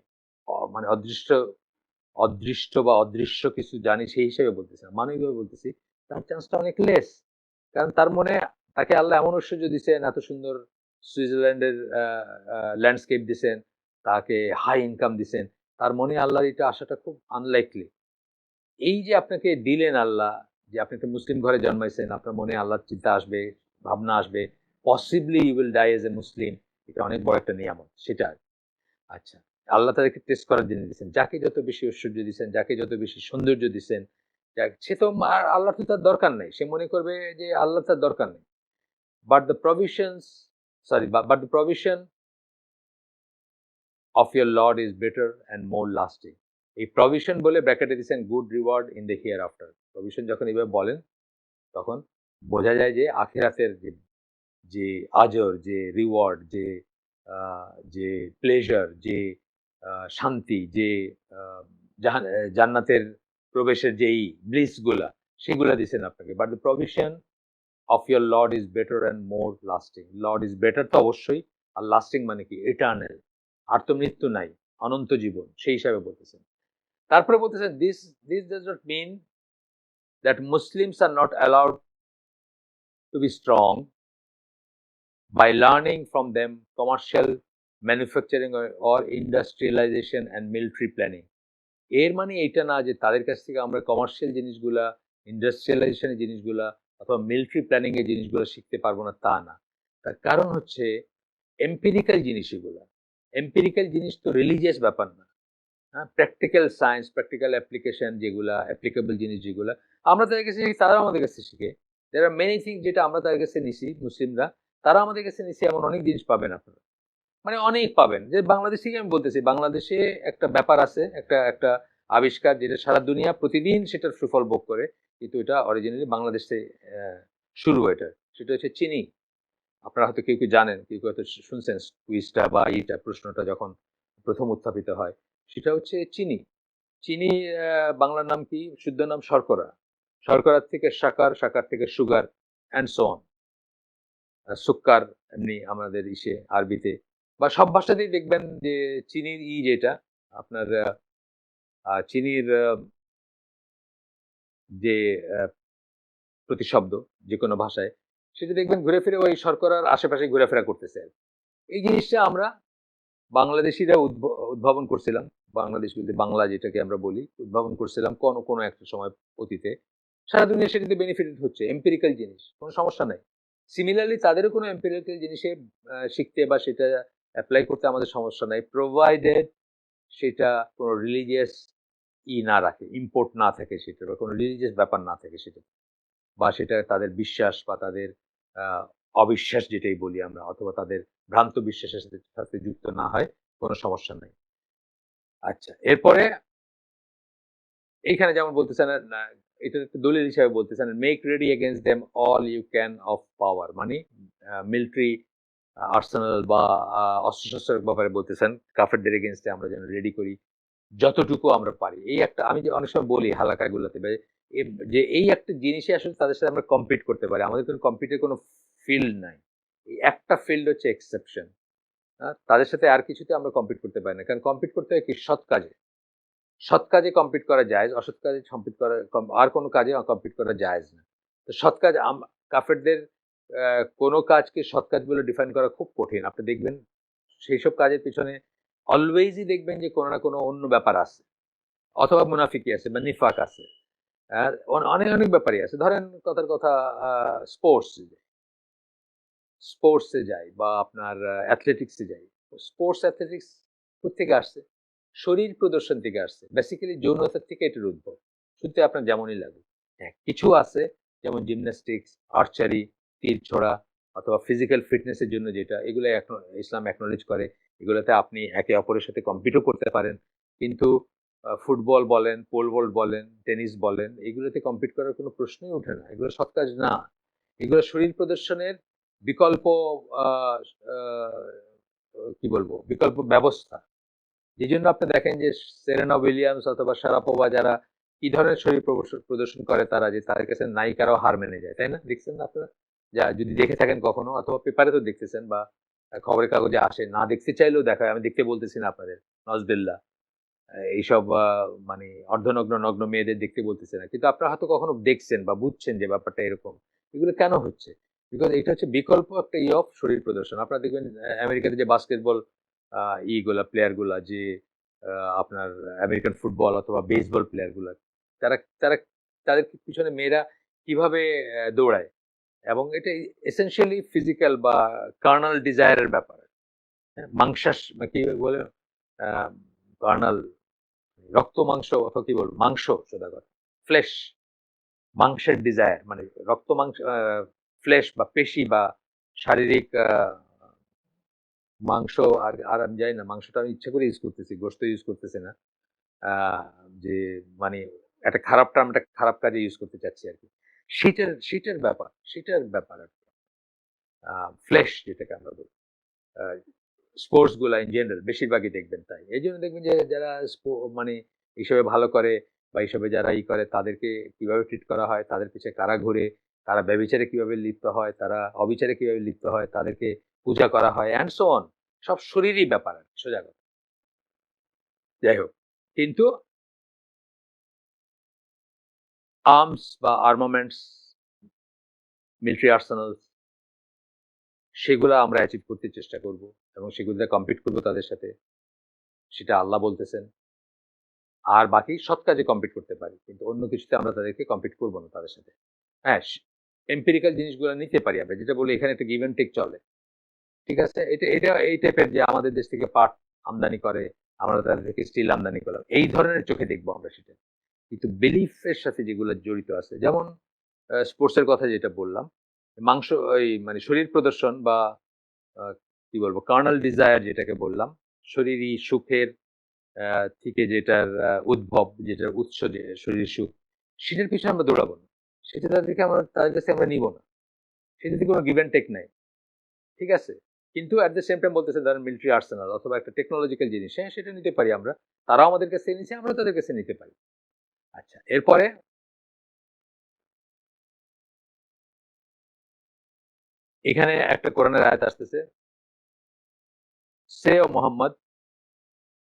মানে অদৃষ্ট অদৃষ্ট বা অদৃশ্য কিছু জানি সেই হিসেবে বলতেছি না, মানবিকভাবে বলতেছি, তার চান্সটা অনেক লেস। কারণ তার মনে, তাকে আল্লাহ এমন ঐশ্বর্য দিচ্ছেন, এত সুন্দর সুইজারল্যান্ডের ল্যান্ডস্কেপ দিচ্ছেন, তাকে হাই ইনকাম দিচ্ছেন, তার মনে আল্লাহর এটা আসাটা খুব আনলাইকলি। এই যে আপনাকে দিলেন আল্লাহ, যে আপনি তো মুসলিম ঘরে জন্মাইছেন, আপনার মনে আল্লাহর চিন্তা আসবে, ভাবনা আসবে, possibly you will die as a Muslim, এটা অনেক বড় একটা নিয়ামত সেটা। আচ্ছা, আল্লাহ তাদেরকে টেস্ট করার জন্য দিচ্ছেন, যাকে যত বেশি ঐশ্বর্য দিচ্ছেন, যাকে যত বেশি সৌন্দর্য দিচ্ছেন, সে তো আর আল্লাহ তো তার দরকার নেই, সে মনে করবে যে আল্লাহ তার দরকার নেই। But the provisions sorry but the provision of your Lord is better and more lasting. এই প্রভিশন বলে ব্র্যাকেটে দিচ্ছেন good reward in the here after. Provision যখন এইভাবে বলেন তখন বোঝা যায় যে আখিরাতের যে যে আজর, যে রিওয়ার্ড, যে প্লেজার, যে শান্তি, যে জান্নাতের প্রবেশের যেই ব্লিস গুলা, সেগুলা দিচ্ছেন আপনাকে। But the provision of your Lord is better and more lasting. Lord is better তো অবশ্যই, আর লাস্টিং মানে কি? ইটার্নাল, আর তো মৃত্যু নাই, অনন্ত জীবন, সেই হিসাবে বলতেছেন। তারপরে বলতেছেন this this does not mean that Muslims are not allowed to be strong by learning from them commercial manufacturing or industrialization and military planning. এর মানে এইটা না যে তাদের কাছ থেকে আমরা কমার্শিয়াল জিনিসগুলা, ইন্ডাস্ট্রিয়ালাইজেশনের জিনিসগুলা অথবা মিলিটারি প্ল্যানিং এর জিনিসগুলো শিখতে পারবো না, তা না। তার কারণ হচ্ছে এম্পিরিক্যাল জিনিস এগুলা। এম্পিরিক্যাল জিনিস তো রিলিজিয়াস ব্যাপার না। হ্যাঁ, প্র্যাকটিক্যাল সায়েন্স, প্র্যাকটিক্যাল অ্যাপ্লিকেশন যেগুলা, অ্যাপ্লিকেবল জিনিস যেগুলা আমরা তাদের কাছে শিখি, তারাও আমাদের কাছে শিখে। দেয়ার আর মেনি থিংস যেটা আমরা তাদের কাছে নিছি মুসলিমরা, তারা আমাদের কাছে নিছি, এমন অনেক জিনিস পাবেন আপনারা। মানে অনেক পাবেন। যে বাংলাদেশ থেকে আমি বলতেছি, বাংলাদেশে একটা ব্যাপার আছে, একটা একটা আবিষ্কার যেটা সারা দুনিয়া প্রতিদিন সেটার সুফল ভোগ করে, কিন্তু এটা অরিজিনালি বাংলাদেশে শুরু এটা। সেটা হচ্ছে চিনি। আপনারা হয়তো কেউ জানেন, কেউ হয়তো শুনছেন কুইজটা বা প্রশ্নটা যখন প্রথম উত্থাপিত হয়, সেটা হচ্ছে চিনি। চিনি বাংলার নাম কি? শুদ্ধ নাম শর্করা। শর্করার থেকে সাকার, সাকার থেকে সুগার অ্যান্ড সো অন। সুক্কার এমনি আমাদের আরবিতে বা সব ভাষাতেই দেখবেন যে চিনির যেটা আপনার চিনির যে প্রতিশব্দ যে কোনো ভাষায়, সেটা দেখবেন ঘুরে ফিরে ওই শর্করার আশেপাশে ঘোরাফেরা করতেছে। এই জিনিসটা আমরা বাংলাদেশিরা উদ্ভাবন করছিলাম। বাংলাদেশ বলতে বাংলা যেটাকে আমরা বলি, উদ্ভাবন করছিলাম কোনো কোনো একটা সময় অতীতে। সারা দুনিয়া সেটাতে বেনিফিটেড হচ্ছে, এম্পিরিক্যাল জিনিস, কোনো সমস্যা নাই। সিমিলারলি তাদেরও কোনো এম্পিরিক্যাল জিনিসে শিখতে বা সেটা অ্যাপ্লাই করতে আমাদের সমস্যা নাই, প্রোভাইডেড সেটা কোনো রিলিজিয়াস না রাখে, ইম্পোর্ট না থাকে সেটা, বা কোনো রিলিজিয়াস ব্যাপার না থাকে সেটা, বা সেটা তাদের বিশ্বাস বা তাদের অবিশ্বাস যেটাই বলি আমরা, অথবা তাদের ভ্রান্ত বিশ্বাসের সাথে যুক্ত না হয়, কোনো সমস্যা নাই। আচ্ছা, এরপরে এইখানে যেমন বলতেছেন, এটা একটা দলিল হিসাবে বলতেছেন, make ready against them all you can of power, মানে মিলিটারি আর্সেনাল বা অস্ত্রশস্ত্রের ব্যাপারে বলতেছেন, কাফেরদের এগেইনস্টে আমরা যেন রেডি করি যতটুকু আমরা পারি। এই একটা আমি যে অনেক সময় বলি হালাকাগুলোতে যে এই একটা জিনিসে আসলে তাদের সাথে আমরা কম্পিট করতে পারি, আমাদের কোনো কম্পিটের কোনো ফিল্ড নাই। এই একটা ফিল্ড হচ্ছে এক্সেপশন। তাদের সাথে আর কিছুতে আমরা কম্পিট করতে পারি না, কারণ কম্পিট করতে হয় কি? সৎ কাজে। সৎ কাজে কম্পিট করা যায়, অসৎ কাজে কম্পিট করা, আর কোনো কাজে কম্পিট করা যায় না। তো সৎ কাজ, কাফেরদের কোনো কাজকে সৎ কাজ বলে ডিফাইন করা খুব কঠিন। আপনি দেখবেন সেই সব কাজের পিছনে অলওয়েজই দেখবেন যে কোনো না কোনো অন্য ব্যাপার আছে, অথবা মুনাফিকি আছে বা নিফাক আছে, অনেক অনেক ব্যাপারই আছে। ধরেন কথার কথা, স্পোর্টসে যাই বা আপনার অ্যাথলেটিক্সে যাই। স্পোর্টস অ্যাথলেটিক্স কোথেকে আসছে? শরীর প্রদর্শন থেকে আসছে, বেসিক্যালি যৌনতার থেকে এটার উদ্ভব। শুনতে আপনার যেমনই লাগুক, হ্যাঁ কিছু আছে যেমন জিমন্যাস্টিক্স, আর্চারি, তীর ছোড়া, অথবা ফিজিক্যাল ফিটনেসের জন্য যেটা, এগুলো ইসলাম অ্যাকনোলেজ করে। এগুলোতে আপনি একে অপরের সাথে কম্পিটও করতে পারেন, কিন্তু ফুটবল বলেন, পোল ভল্ট বলেন, টেনিস বলেন, এগুলোতে কম্পিট করার কোনো প্রশ্নই ওঠে না। এগুলো সৎ কাজ না। এগুলো শরীর প্রদর্শনের বিকল্প, আহ, আহ, কি বলবো, বিকল্প ব্যবস্থা। এই জন্য আপনি দেখেন যে সেরেনা উইলিয়ামস অথবা শারাপোভা, যারা কি ধরনের শরীর প্রদর্শন করে, তারা যে তাদের কাছে নায়িকারাও হার মেনে যায়, তাই না? দেখছেন না আপনারা? যা যদি দেখে থাকেন কখনো, অথবা পেপারে তো দেখতেছেন, বা খবরের কাগজে আসে, না দেখতে চাইলেও দেখায়। আমি দেখতে বলতেছি না আপনাদের, নজবিল্লা, এইসব মানে অর্ধনগ্ন নগ্ন মেয়েদের দেখতে বলতেছে না, কিন্তু আপনারা হয়তো কখনো দেখছেন বা বুঝছেন যে ব্যাপারটা এরকম। এগুলো কেন হচ্ছে? বিকজ এটা হচ্ছে বিকল্প একটা অফ শরীর প্রদর্শন। আপনারা দেখবেন আমেরিকাতে যে বাস্কেটবল প্লেয়ার গুলা, যে আপনার আমেরিকান ফুটবল অথবা বেসবল প্লেয়ার গুলা, তারা তারা তাদের পিছনে মেয়েরা কিভাবে দৌড়ায়, এবং এটা এসেনশিয়ালি ফিজিক্যাল বা কার্নাল ডিজায়ারের ব্যাপার। হ্যাঁ, মাংসাস কি বলে, কার্নাল, রক্ত মাংস অথবা কি বলবো, মাংস সোজা কথা, ফ্লেশ, মাংসের ডিজায়ার, মানে রক্ত মাংস, ফ্লেশ বা পেশি বা শারীরিক মাংস। আর আমি জানি না, মাংসটা আমি ইচ্ছা করে ইউজ করতেছি, গোস্ত ইউজ করতেছি না, আহ, যে মানে একটা খারাপ টার্ম, একটা খারাপ কাজে ইউজ করতে চাচ্ছি আর কি। সেটার ব্যাপার আর কি, ফ্লেশ যেটাকে আমরা বলি। স্পোর্টস গুলা ইন জেনারেল বেশিরভাগই দেখবেন তাই। এই জন্য দেখবেন যে যারা মানে এইসবে ভালো করে বা এইসবে যারা করে, তাদেরকে কিভাবে ট্রিট করা হয়, তাদের পিছে কারা ঘুরে, তারা ব্যভিচারে কিভাবে লিপ্ত হয়, তারা অবিচারে কিভাবে লিপ্ত হয়, তাদেরকে পূজা করা হয় অ্যান্ড সো অন। সব শরীরই ব্যাপার আর কি, সোজা কথা। যাই হোক, কিন্তু আর্মস বা আর্মামেন্টস, মিলিটারি আর্সেনালস, সেগুলো আমরা অ্যাচিভ করতে চেষ্টা করব এবং সেগুলোতে কম্পিট করব তাদের সাথে, সেটা আল্লাহ বলতেছেন। আর বাকি সৎ কাজে কম্পিট করতে পারি, কিন্তু অন্য কিছুতে আমরা তাদেরকে কম্পিট করবো না তাদের সাথে। হ্যাঁ, এম্পিরিক্যাল জিনিসগুলো নিতে পারি আমরা, যেটা বলি এখানে একটা গিভ অ্যান্ড টেক চলে, ঠিক আছে। এটা এই টাইপের, যে আমাদের দেশ থেকে পাট আমদানি করে, আমরা তাদের থেকে স্টিল আমদানি করলাম, এই ধরনের চোখে দেখবো আমরা সেটা। কিন্তু বিলিফের সাথে যেগুলো জড়িত আছে, যেমন স্পোর্টসের কথা যেটা বললাম, মাংস, ওই মানে শরীর প্রদর্শন বা কি বলবো, কার্নাল ডিজায়ার যেটাকে বললাম, শরীরী সুখের থেকে যেটার উদ্ভব, যেটার উৎস, যে শরীর সুখ, সেটার পিছনে আমরা দৌড়াবো না, সেটা তাদের কাছে আমরা নিব না, সেটাতে কোনো গিভ অ্যান্ড টেক নাই, ঠিক আছে। কিন্তু অ্যাট দ্য সেম টাইম বলতেছে, ধরেন মিলিটারি আর্সেনাল অথবা একটা টেকনোলজিক্যাল জিনিস, হ্যাঁ সেটা নিতে পারি আমরা, তারাও আমাদের কাছে নিচ্ছে, আমরা তাদের কাছে নিতে পারি। আচ্ছা, এরপরে এখানে একটা কোরআনের আয়াত আসতেছে, say O Muhammad,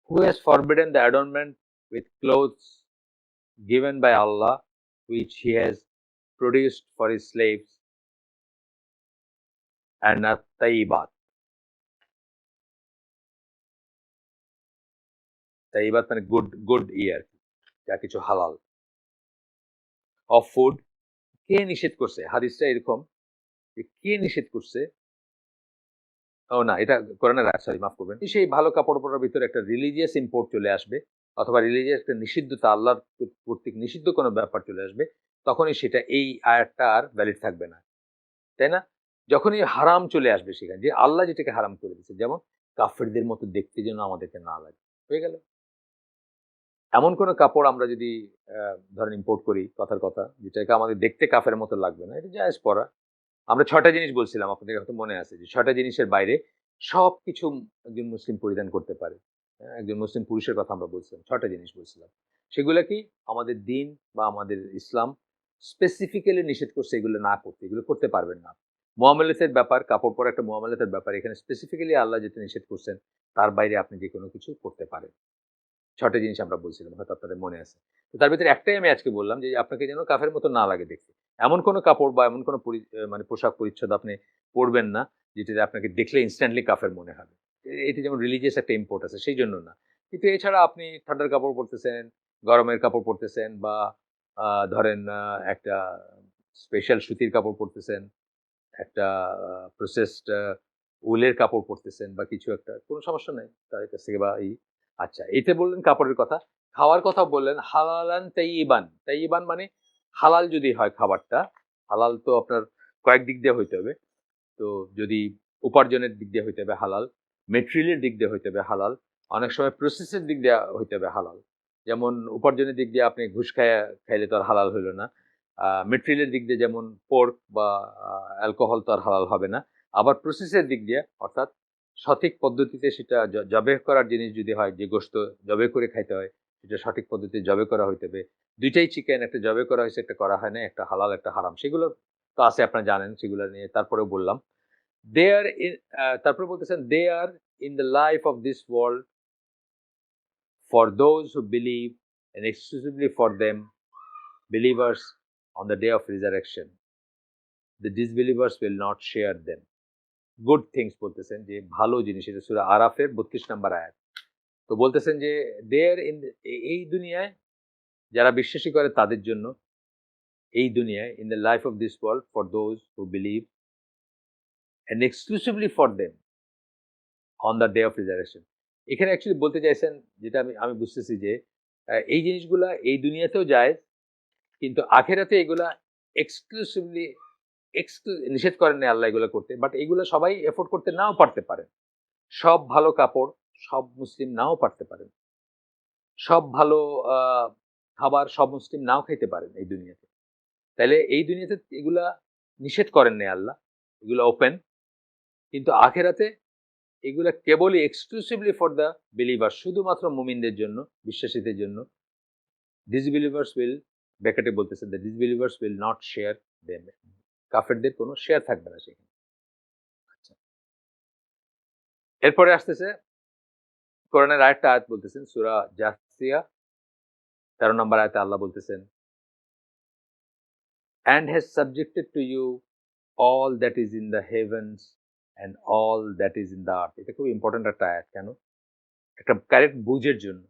who has forbidden the adornment with clothes given by Allah, which He has produced for His slaves, and at-tayyibat. Tayyibat মানে গুড ইয়ার, যা কিছু হালাল, অফ ফুড। কে নিষেধ করছে? হাদিসটা এরকম যে কে নিষেধ করছে, ও না, এটা কোরআনের আয়াত, সরি মাফ করবেন। সেই ভালো কাপড় পরার ভিতরে একটা রিলিজিয়াস ইম্পোর্ট চলে আসবে, অথবা রিলিজিয়াস একটা নিষিদ্ধতা, আল্লাহর কর্তৃক নিষিদ্ধ কোনো ব্যাপার চলে আসবে, তখনই সেটা এই আয়াতটা আর ভ্যালিড থাকবে না, তাই না? যখনই হারাম চলে আসবে সেখানে, যে আল্লাহ যেটাকে হারাম করে দিচ্ছে, যেমন কাফেরদের মতো দেখতে যেন আমাদেরকে না লাগে, হয়ে গেল। এমন কোনো কাপড় আমরা যদি ধরেন ইম্পোর্ট করি, কথার কথা, যেটাকে আমাদের দেখতে কাফের মতো লাগবে না, এটা জায়েজ পরা। আমরা 6টা জিনিস বলছিলাম, আপনাদের হয়তো মনে আছে, যে 6টা জিনিসের বাইরে সবকিছু একজন মুসলিম পরিধান করতে পারে। হ্যাঁ, একজন মুসলিম পুরুষের কথা আমরা বলছিলাম, 6টা জিনিস বলছিলাম। সেগুলো কি? আমাদের দিন বা আমাদের ইসলাম স্পেসিফিক্যালি নিষেধ করছে এগুলো না করতে, এগুলো করতে পারবেন না। মুআমালাতের ব্যাপার, কাপড় পরা একটা মুআমালাতের ব্যাপার, এখানে স্পেসিফিক্যালি আল্লাহ যেটা নিষেধ করছেন, তার বাইরে আপনি যে কোনো কিছু করতে পারেন। 6টা জিনিস আমরা বলছিলাম, হয়তো আপনাদের মনে আছে। তো তার ভিতরে একটাই আমি আজকে বললাম, যে আপনাকে যেন কাফের মতো না লাগে দেখতে। এমন কোনো কাপড় বা এমন কোনো মানে পোশাক পরিচ্ছদ আপনি পরবেন না, যেটাতে আপনাকে দেখলে ইনস্ট্যান্টলি কাফের মনে হবে। এটি যেমন রিলিজিয়াস একটা ইম্পোর্ট আছে, সেই জন্য না। কিন্তু এছাড়া আপনি ঠান্ডার কাপড় পরতেছেন, গরমের কাপড় পরতেছেন, বা ধরেন একটা স্পেশাল সুতির কাপড় পরতেছেন, একটা প্রসেসড উলের কাপড় পরতেছেন, বা কিছু একটা, কোনো সমস্যা নাই তাদের কাছ থেকে, বা আচ্ছা, এইটা বললেন কাপড়ের কথা। খাওয়ার কথা বললেন, হালালান তাইয়িবান। তাইয়িবান মানে হালাল যদি হয় খাবারটা, হালাল তো আপনার কয়েক দিক দিয়ে হইতে হবে। তো যদি উপার্জনের দিক দিয়ে হইতে হবে হালাল, মেটেরিয়ালের দিক দিয়ে হইতে হবে হালাল, অনেক সময় প্রসেসের দিক দিয়ে হইতে হবে হালাল। যেমন উপার্জনের দিক দিয়ে আপনি ঘুষ খাইলে তো আর হালাল হইল না। মেটেরিয়ালের দিক দিয়ে যেমন পোর্ক বা অ্যালকোহল তো আর হালাল হবে না। আবার প্রসেসের দিক দিয়ে, অর্থাৎ সঠিক পদ্ধতিতে সেটা জবে করার জিনিস যদি হয়, যে গোশত জবে করে খাইতে হয়, সেটা সঠিক পদ্ধতিতে জবে করা হইতে হবে। দুইটাই চিকেন, একটা জবে করা হয়েছে, একটা করা হয় না, একটা হালাল একটা হারাম, সেগুলো তো আছে, আপনারা জানেন, সেগুলো নিয়ে তারপরেও বললাম। দে আর ইন, তারপরে বলতেছেন, they are in the life of this world for those who believe, and exclusively for them believers on the day of resurrection. The disbelievers will not share them. Good things বলতেছেন, যে ভালো জিনিস, এটা সূরা আরাফের 32 নম্বর আয়াত। তো বলতেছেন যে দেয়ার ইন, এই দুনিয়ায় যারা বিশ্বাসী করে তাদের জন্য, এই দুনিয়ায়, in the life of this world, for those who believe, and exclusively for them on the day of resurrection. এখানে অ্যাকচুয়ালি বলতে চাইছেন, যেটা আমি বুঝতেছি যে এই জিনিসগুলা এই দুনিয়াতেও যায়, কিন্তু আখেরাতে এগুলা এক্সক্লুসিভলি নিষেধ করেন না আল্লাহ এগুলো করতে, বাট এগুলো সবাই এফোর্ড করতে নাও পারতে পারেন। সব ভালো কাপড় সব মুসলিম নাও পারতে পারেন, সব ভালো খাবার সব মুসলিম নাও খাইতে পারেন এই দুনিয়াতে। তাইলে এই দুনিয়াতে এগুলা নিষেধ করেন নাই আল্লাহ, এগুলো ওপেন, কিন্তু আখেরাতে এগুলা কেবলই এক্সক্লুসিভলি ফর দ্য বিলিভার, শুধুমাত্র মুমিনদের জন্য, বিশ্বাসীদের জন্য। ডিসবিলিভার্স উইল, ব্যাকেটে বলতেছে, the disbelievers will not share them, কাফেরদের কোনো শেয়ার থাকবে না সেখানে। আচ্ছা, এরপরে আসতেছে কোরআনের আরেকটা আয়াত বলতেছেন, সূরা জাসিয়া 13 নম্বর আয়াতে আল্লাহ বলতেছেন, and has subjected to you all that is in the heavens and all that is in the earth. এটা খুব ইম্পর্টেন্ট একটা আয়াত। কেন? একটা কারেক্ট বুঝের জন্য।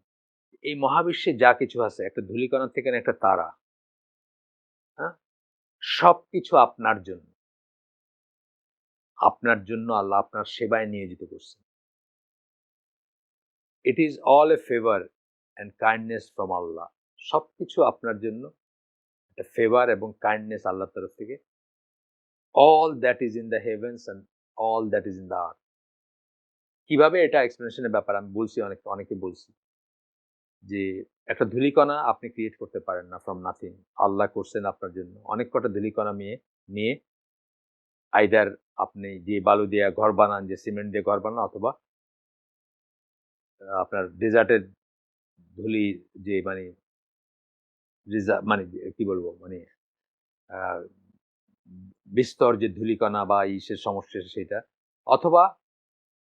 এই মহাবিশ্বে যা কিছু আছে, একটা ধূলিকণা থেকে একটা তারা, হ্যাঁ, সবকিছু আপনার জন্য, আপনার জন্য আল্লাহ আপনার সেবায় নিয়োজিত করছেন। It is all a favour and kindness from Allah. সবকিছু আপনার জন্য একটা ফেভার এবং কাইন্ডনেস আল্লাহর তরফ থেকে। All that is in the heavens and all that is in the earth. কিভাবে এটা এক্সপ্লেনেশনের ব্যাপার আমি বলছি, অনেকে বলছি যে একটা ধূলিকণা আপনি ক্রিয়েট করতে পারেন না ফ্রম নাথিং, আল্লাহ করছেন আপনার জন্য। অনেক কটা ধূলিকণা নিয়ে আইদার আপনি যে বালু দিয়ে ঘর বানান, যে সিমেন্ট দিয়ে ঘর বানান, অথবা আপনার ডেজার্টের ধুলি, যে মানে কি বলবো, মানে বিস্তর যে ধূলিকণা বা ইসের সমস্যা সেটা, অথবা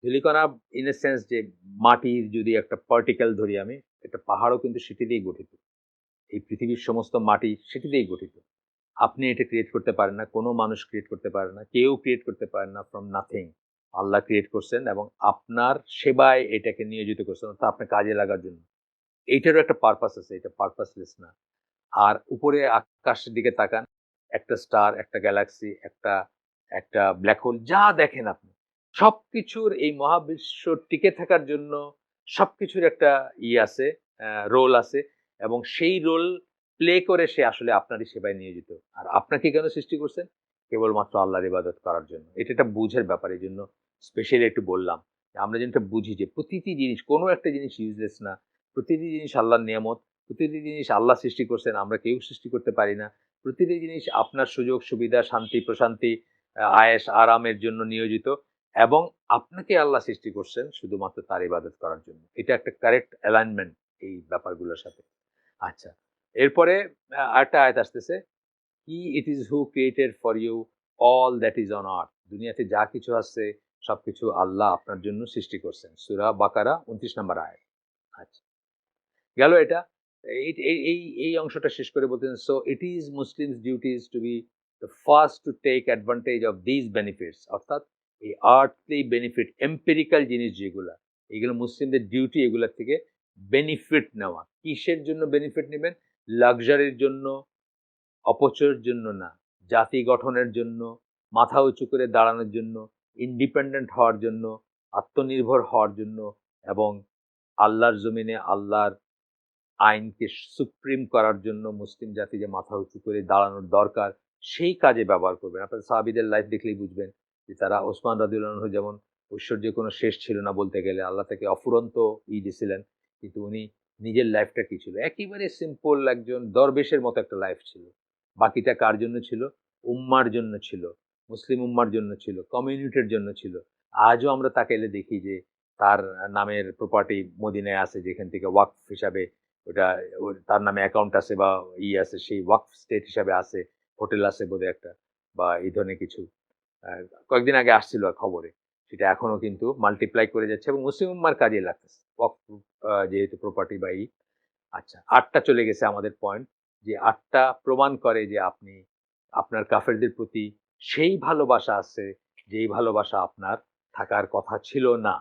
ধূলিকণা ইন এ সেন্স যে মাটির যদি একটা পার্টিকেল ধরি আমি, একটা পাহাড়ও কিন্তু সেটি দিয়েই গঠিত। এই পৃথিবীর সমস্ত মাটি সেটি দিয়েই গঠিত। আপনি এটা ক্রিয়েট করতে পারেন না, কোনো মানুষ ক্রিয়েট করতে পারে না, কেউ ক্রিয়েট করতে পারে না ফ্রম নাথিং। আল্লাহ ক্রিয়েট করছেন এবং আপনার সেবায় এটাকে নিয়োজিত করছেন, অর্থাৎ আপনার কাজে লাগার জন্য। এইটারও একটা পারপাস আছে, এটা পারপাসলেস না। আর উপরে আকাশের দিকে তাকান, একটা স্টার, একটা গ্যালাক্সি, একটা ব্ল্যাক হোল, যা দেখেন আপনি, সবকিছুর, এই মহাবিশ্ব টিকে থাকার জন্য সবকিছুর একটা আছে, রোল আছে, এবং সেই রোল প্লে করে সে আসলে আপনারই সেবায় নিয়োজিত। আর আপনাকে কেন সৃষ্টি করছেন? কেবলমাত্র আল্লাহর ইবাদত করার জন্য। এটা একটা বুঝের ব্যাপার, এই জন্য স্পেশালি একটু বললাম। আমরা যেটা বুঝি যে প্রতিটি জিনিস, কোনো একটা জিনিস ইউজলেস না, প্রতিটি জিনিস আল্লাহর নিয়ামত, প্রতিটি জিনিস আল্লাহ সৃষ্টি করছেন, আমরা কেউ সৃষ্টি করতে পারি না। প্রতিটি জিনিস আপনার সুযোগ সুবিধা, শান্তি প্রশান্তি, আয়েশ আরামের জন্য নিয়োজিত, এবং আপনাকে আল্লাহ সৃষ্টি করছেন শুধুমাত্র তার ইবাদত করার জন্য। এটা একটা কারেক্ট অ্যালাইনমেন্ট এই ব্যাপারগুলোর সাথে। আচ্ছা, এরপরে আরেকটা আয়াত আসতেছে, he it is who created for you all that is on earth. দুনিয়াতে যা কিছু আছে সবকিছু আল্লাহ আপনার জন্য সৃষ্টি করছেন। সূরা বাকারা 29 নম্বর আয়াত। আচ্ছা, গেল এটা। এই অংশটা শেষ করে বলতেন, so it is Muslims duties to be the first to take advantage of this benefits. অর্থাৎ এই আর্থলি বেনিফিট, এম্পিরিক্যাল জিনিস যেগুলা, এগুলো মুসলিমদের ডিউটি, এগুলোর থেকে বেনিফিট নেওয়া। কিসের জন্য বেনিফিট নেবেন? লাক্সারির জন্য, অপচয়ের জন্য না, জাতি গঠনের জন্য, মাথা উঁচু করে দাঁড়ানোর জন্য, ইন্ডিপেন্ডেন্ট হওয়ার জন্য, আত্মনির্ভর হওয়ার জন্য, এবং আল্লাহর জমিনে আল্লাহর আইনকে সুপ্রিম করার জন্য মুসলিম জাতি যে মাথা উঁচু করে দাঁড়ানোর দরকার, সেই কাজে ব্যবহার করবেন। আপনার সাহাবীদের লাইফ দেখলেই বুঝবেন যে তারা, ওসমান রাদিয়াল্লাহু আনহু যেমন ঐশ্বর্যের কোনো শেষ ছিল না বলতে গেলে, আল্লাহ তাকে অফুরন্ত দিয়েছিলেন, কিন্তু উনি নিজের লাইফটা কি ছিল? একেবারে সিম্পল একজন দরবেশের মতো একটা লাইফ ছিল। বাকিটা কার জন্য ছিল? উম্মার জন্য ছিল, মুসলিম উম্মার জন্য ছিল, কমিউনিটির জন্য ছিল। আজও আমরা তাকাইলে দেখি যে তার নামের প্রপার্টি মদিনায় আছে, যেখান থেকে ওয়াকফ হিসাবে ওটা, তার নামে অ্যাকাউন্ট আছে বা আছে, সেই ওয়াকফ স্টেট হিসাবে আছে, হোটেল আছে বোধহয় একটা, বা এই ধরনের কিছু। কয়েকদিন আগে আসছিল খবরে, সেটা এখনো কিন্তু মাল্টিপ্লাই করে যাচ্ছে এবং মুসলিম উম্মার কাজে লাগতেছে, ওয়াকফ যেহেতু প্রপার্টি বা আচ্ছা, 8টা চলে গেছে আমাদের পয়েন্ট, যে 8টা প্রমাণ করে যে আপনি আপনার কাফেরদের প্রতি সেই ভালোবাসা আছে, যেই ভালোবাসা আপনার থাকার কথা ছিল না।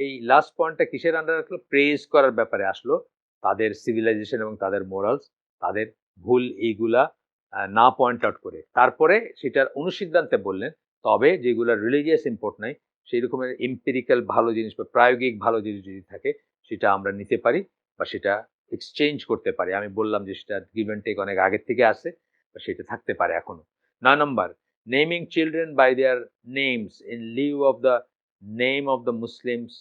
এই লাস্ট পয়েন্টটা কিসের আন্ডার রাখলো? প্রেজ করার ব্যাপারে আসলো, তাদের সিভিলাইজেশন এবং তাদের মোরালস, তাদের ভুল এইগুলা না পয়েন্ট আউট করে তারপরে সেটার অনুসিদ্ধান্তে বললেন তবে যেগুলো রিলিজিয়াস ইম্পোর্ট নাই সেই রকমের এম্পিরিক্যাল ভালো জিনিস বা প্রায়োগিক ভালো জিনিস যদি থাকে সেটা আমরা নিতে পারি বা সেটা এক্সচেঞ্জ করতে পারি। আমি বললাম যে সেটা গিভ অ্যান্ড টেক অনেক আগের থেকে আছে বা সেটা থাকতে পারে এখনো। 9 number, naming children by their names in lieu of the name of the Muslims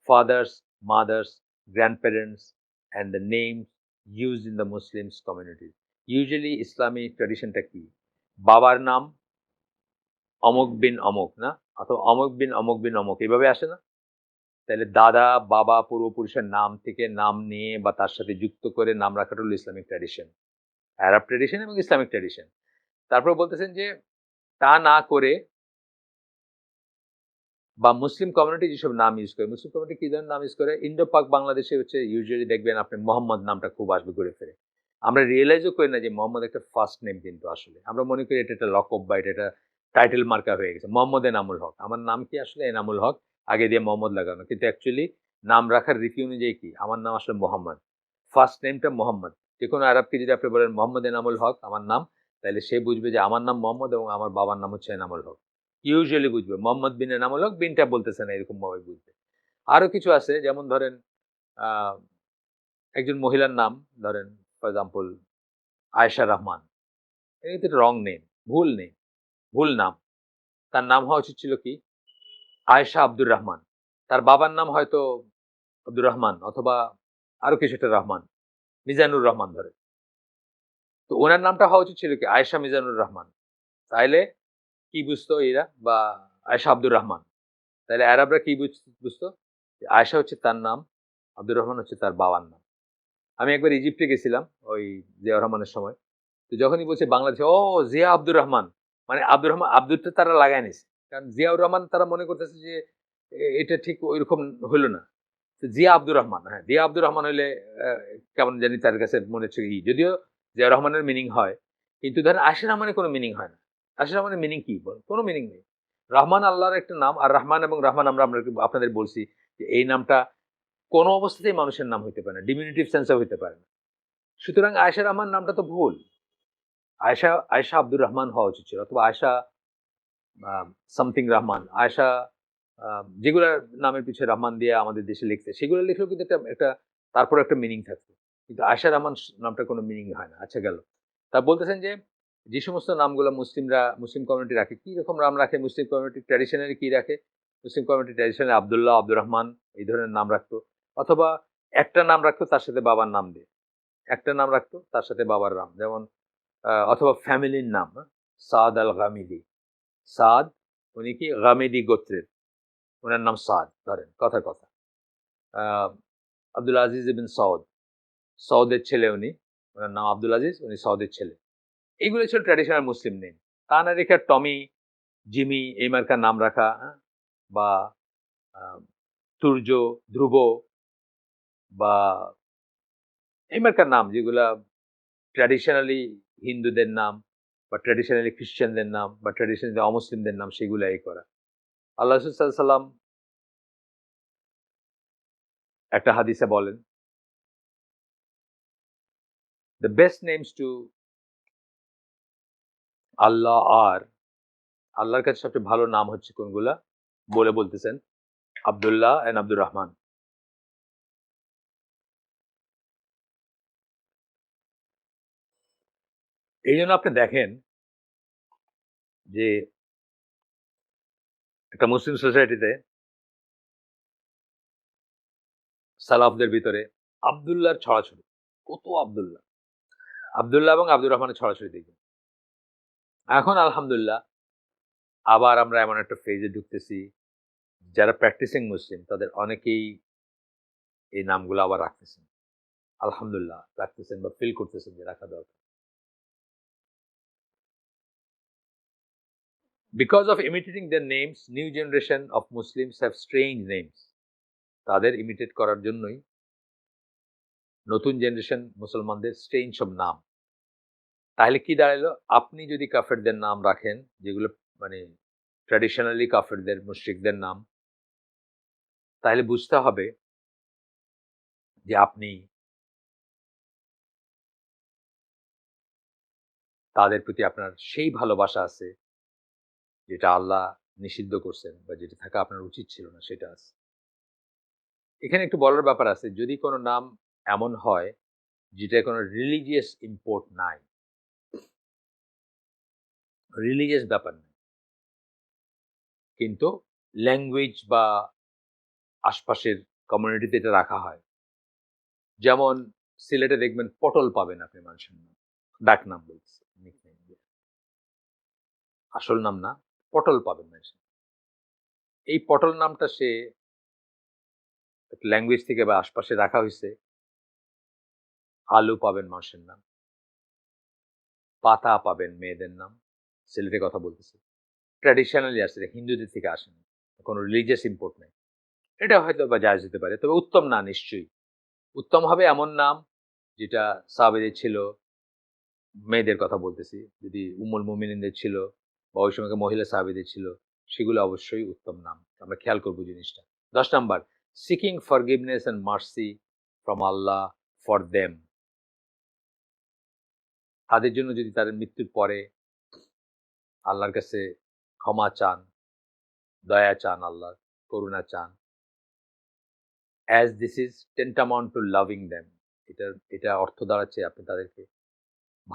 fathers, mothers, grandparents and the names used in the Muslims community. Usually Islamic ট্র্যাডিশনটা কি? বাবার নাম অমুক বিন অমুক না, অথবা অমুক বিন অমুক বিন অমুক এভাবে আসে না? তাহলে দাদা বাবা পূর্বপুরুষের নাম থেকে নাম নিয়ে বা তার সাথে যুক্ত করে নাম রাখাটা হলো ইসলামিক ট্র্যাডিশন, আরব ট্র্যাডিশন এবং ইসলামিক ট্র্যাডিশন। তারপর বলতেছেন যে তা না করে বা মুসলিম কমিউনিটি যেসব নাম ইউজ করে, মুসলিম কমিউনিটি কি ধরনের নাম ইউজ করে? ইন্ডো পাক বাংলাদেশে হচ্ছে ইউজুয়ালি দেখবেন আপনি মোহাম্মদ নামটা খুব আসবে ঘুরে ফিরে। আমরা রিয়েলাইজও করি না যে মোহাম্মদ একটা ফার্স্ট নেম, কিন্তু আসলে আমরা মনে করি এটা একটা লকব বা এটা একটা টাইটেল মার্কা হয়ে গেছে। মোহাম্মদ এনামুল হক, আমার নাম কি আসলে এনামুল হক, আগে দিয়ে মোহাম্মদ লাগানো, কিন্তু অ্যাকচুয়ালি নাম রাখার রীতি অনুযায়ী কি আমার নাম আসলে মোহাম্মদ, ফার্স্ট নেমটা মোহাম্মদ। যে কোনো আরবকে যদি আপনি বলেন মোহাম্মদ এনামুল হক আমার নাম, তাহলে সে বুঝবে যে আমার নাম মোহাম্মদ এবং আমার বাবার নাম হচ্ছে এনামুল হক। ইউজুয়ালি বুঝবে মোহাম্মদ বিন এনামুল হক, বিনটা বলতেছে না, এরকম ভাবে বুঝবে। আরো কিছু আছে, যেমন ধরেন আহ একজন মহিলার নাম, ধরেন ফর এক্সাম্পল আয়েশা রহমান, এটা রং নেম, ভুল নেম, ভুল নাম। তার নাম হওয়া উচিত ছিল কি আয়েশা আব্দুর রহমান। তার বাবার নাম হয়তো আব্দুর রহমান অথবা আরো কিছু একটা রহমান, মিজানুর রহমান ধরে, তো ওনার নামটা হওয়া উচিত ছিল কি আয়েশা মিজানুর রহমান। তাইলে কি বুঝতো এরা, বা আয়েশা আব্দুর রহমান, তাহলে আরবরা কি বুঝতো যে আয়েশা হচ্ছে তার নাম, আব্দুর রহমান হচ্ছে তার বাবার নাম। আমি একবার ইজিপ্টে গেছিলাম ওই জিয়াউর রহমানের সময়, তো যখনই বলছে বাংলাদেশে ও জিয়া আব্দুর রহমান, মানে আব্দুর রহমান আব্দুরটা তারা লাগায় নিছে, কারণ জিয়াউর রহমান তারা মনে করতেছে যে এটা ঠিক ওইরকম হইলো না। তো জিয়া আব্দুর রহমান, হ্যাঁ জিয়া আব্দুর রহমান হইলে কেমন জানি তার কাছে মনে হচ্ছে যদিও জিয়া রহমানের মিনিং হয়, কিন্তু ধরেন আশির রহমানের কোনো মিনিং হয় না। আশির রহমানের মিনিং কি বল, কোনো মিনিং নেই। রহমান আল্লাহর একটা নাম, আর রহমান এবং রহমান আমরা আপনাদের বলছি যে এই নামটা কোনো অবস্থাতেই মানুষের নাম হইতে পারে না, ডিমিনিটিভ সেন্সে হইতে পারে না। সুতরাং আয়েশা রহমান নামটা তো ভুল, আয়েশা আয়েশা আব্দুর রহমান হওয়া উচিত ছিল, অথবা আয়েশা সামথিং রহমান, আয়েশা যেগুলা নামের পিছিয়ে রহমান দিয়ে আমাদের দেশে লিখছে সেগুলো লিখলেও কিন্তু একটা তারপর একটা মিনিং থাকতো, কিন্তু আয়েশা রহমান নামটা কোনো মিনিং হয় না। আচ্ছা গেল। তা বলতেছেন যে যে সমস্ত নামগুলো মুসলিমরা মুসলিম কমিউনিটি রাখে, কি রকম নাম রাখে মুসলিম কমিউনিটি ট্র্যাডিশনালি, কি রাখে Muslim community traditionally? Abdullah, Abdur Rahman এই ধরনের নাম রাখতো, অথবা একটা নাম রাখতো তার সাথে বাবার নাম দিয়ে, একটা নাম রাখতো তার সাথে বাবার নাম, যেমন অথবা ফ্যামিলির নাম, সাদ আল গামিদি, সাদ উনি কি গামিদি গোত্রের, ওনার নাম সাদ, ধরেন কথার কথা। আব্দুল আজিজ ইবিন সৌদ, সৌদের ছেলে উনি, ওনার নাম আব্দুল আজিজ, উনি সৌদের ছেলে। এইগুলো ছিল ট্র্যাডিশনাল মুসলিম নেম। তা না রেখে টমি, জিমি এই মার্কার নাম রাখা, বা সূর্য, ধ্রুব, বা এই মার্কার নাম যেগুলা ট্র্যাডিশনালি হিন্দুদের নাম বা ট্র্যাডিশনালি খ্রিস্টানদের নাম বা ট্র্যাডিশনালি অমুসলিমদের নাম, সেগুলো এই করা। আল্লাহ রাসূল সাল্লাম একটা হাদিসে বলেন, the best names to আল্লাহ আর আল্লাহর কাছে সবচেয়ে ভালো নাম হচ্ছে কোনগুলা, বলতেছেন আব্দুল্লাহ এন্ড আব্দুর রহমান। এই জন্য আপনি দেখেন যে একটা মুসলিম সোসাইটিতে সালাফদের ভিতরে আব্দুল্লাহর ছড়াছড়ি, কত আব্দুল্লাহ, আব্দুল্লাহ এবং আব্দুর রহমানের ছড়াছড়ি দেখবেন। এখন আলহামদুলিল্লাহ আবার আমরা এমন একটা ফেজে ঢুকতেছি, যারা প্র্যাকটিসিং মুসলিম তাদের অনেকেই এই নামগুলো আবার রাখতেছেন, আলহামদুলিল্লাহ রাখতেছেন বা ফিল করতেছেন যে রাখা দরকার। Because of imitating their names, new generation of Muslims have strange names. তাদের ইমিটেট করার জন্যই নতুন জেনারেশন মুসলমানদের স্ট্রেঞ্জ সব নাম। তাহলে কি দাঁড়ালো, আপনি যদি কাফেরদের নাম রাখেন যেগুলো মানে ট্র্যাডিশনালি কাফেরদের মুশরিকদের নাম, তাহলে বুঝতে হবে যে আপনি তাদের প্রতি আপনার সেই ভালোবাসা আছে যেটা আল্লাহ নিষিদ্ধ করছেন বা যেটা থাকা আপনার উচিত ছিল না, সেটা আছে। এখানে একটু বলার ব্যাপার আছে, যদি কোনো নাম এমন হয় যেটার কোনো রিলিজিয়াস ইম্পোর্ট নাই, রিলিজিয়াস ব্যাপার নেই, কিন্তু ল্যাঙ্গুয়েজ বা আশপাশের কমিউনিটিতে এটা রাখা হয়। যেমন সিলেটে দেখবেন পটল পাবেন আপনি মানুষের নাম, ডাক নাম বলতেছে, nickname দিয়ে। আসল নাম না, পটল পাবেন মানুষের। এই পটল নামটা সে ল্যাঙ্গুয়েজ থেকে বা আশপাশে রাখা হয়েছে। আলু পাবেন মানুষের নাম, পাতা পাবেন মেয়েদের নাম, সিলেটে কথা বলতেছে। ট্র্যাডিশনালি আসছে, হিন্দুদের থেকে আসেনি, কোনো রিলিজিয়াস ইম্পোর্ট নেই। এটা হয়তো বা জায়েজ হতে পারে, তবে উত্তম না নিশ্চয়ই। উত্তম হবে এমন নাম যেটা সাহাবীদের ছিল, মেয়েদের কথা বলতেছি, যদি উম্মুল মুমিনিনদের ছিল বা ওই সময়কার মহিলা সাহাবীদের ছিল, সেগুলো অবশ্যই উত্তম নাম। আমরা খেয়াল করব জিনিসটা। 10 number, seeking forgiveness and mercy from Allah for them. তাদের জন্য যদি তাদের মৃত্যুর পরে আল্লাহর কাছে ক্ষমা চান, দয়া চান, আল্লাহর করুণা চান, as this is টেন্টামাউন্ট two loving them. এটা অর্থ দাঁড়াচ্ছে আপনি তাদেরকে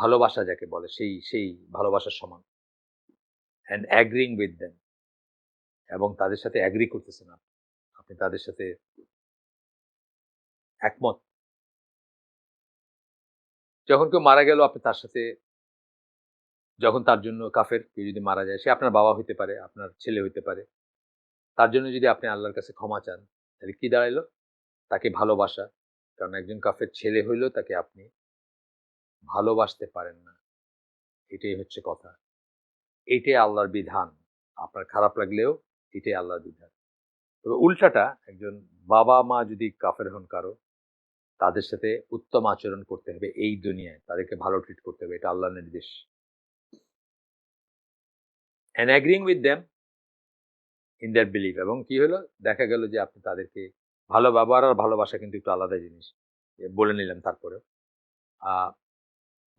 ভালোবাসা যাকে বলে সেই ভালোবাসার সমান। অ্যান্ড অ্যাগ্রিং উইথ দেম, এবং তাদের সাথে অ্যাগ্রি করতেছেন আপনি তাদের সাথে একমত। যখন কেউ মারা গেল আপনি তার সাথে, যখন তার জন্য কাফের কেউ যদি মারা যায়, সে আপনার বাবা হইতে পারে, আপনার ছেলে হইতে পারে, তার জন্য যদি আপনি আল্লাহর কাছে ক্ষমা চান, তাহলে কি দাঁড়াইলো? তাকে ভালোবাসা। কারণ একজন কাফের ছেলে হইলেও তাকে আপনি ভালোবাসতে পারেন না, এটাই হচ্ছে কথা। এটাই আল্লাহর বিধান। আপনার খারাপ লাগলেও এটাই আল্লাহর বিধান। তবে উল্টাটা, একজন বাবা মা যদি কাফের হন কারো, তাদের সাথে উত্তম আচরণ করতে হবে এই দুনিয়ায়, তাদেরকে ভালো ট্রিট করতে হবে, এটা আল্লাহর নির্দেশ। And agreeing with them in there believe, এবং কি হলো, দেখা গেল যে আপনি তাদেরকে ভালো ব্যবহার আর ভালোবাসা কিন্তু একটু আলাদা জিনিস, বলে নিলাম। তারপরেও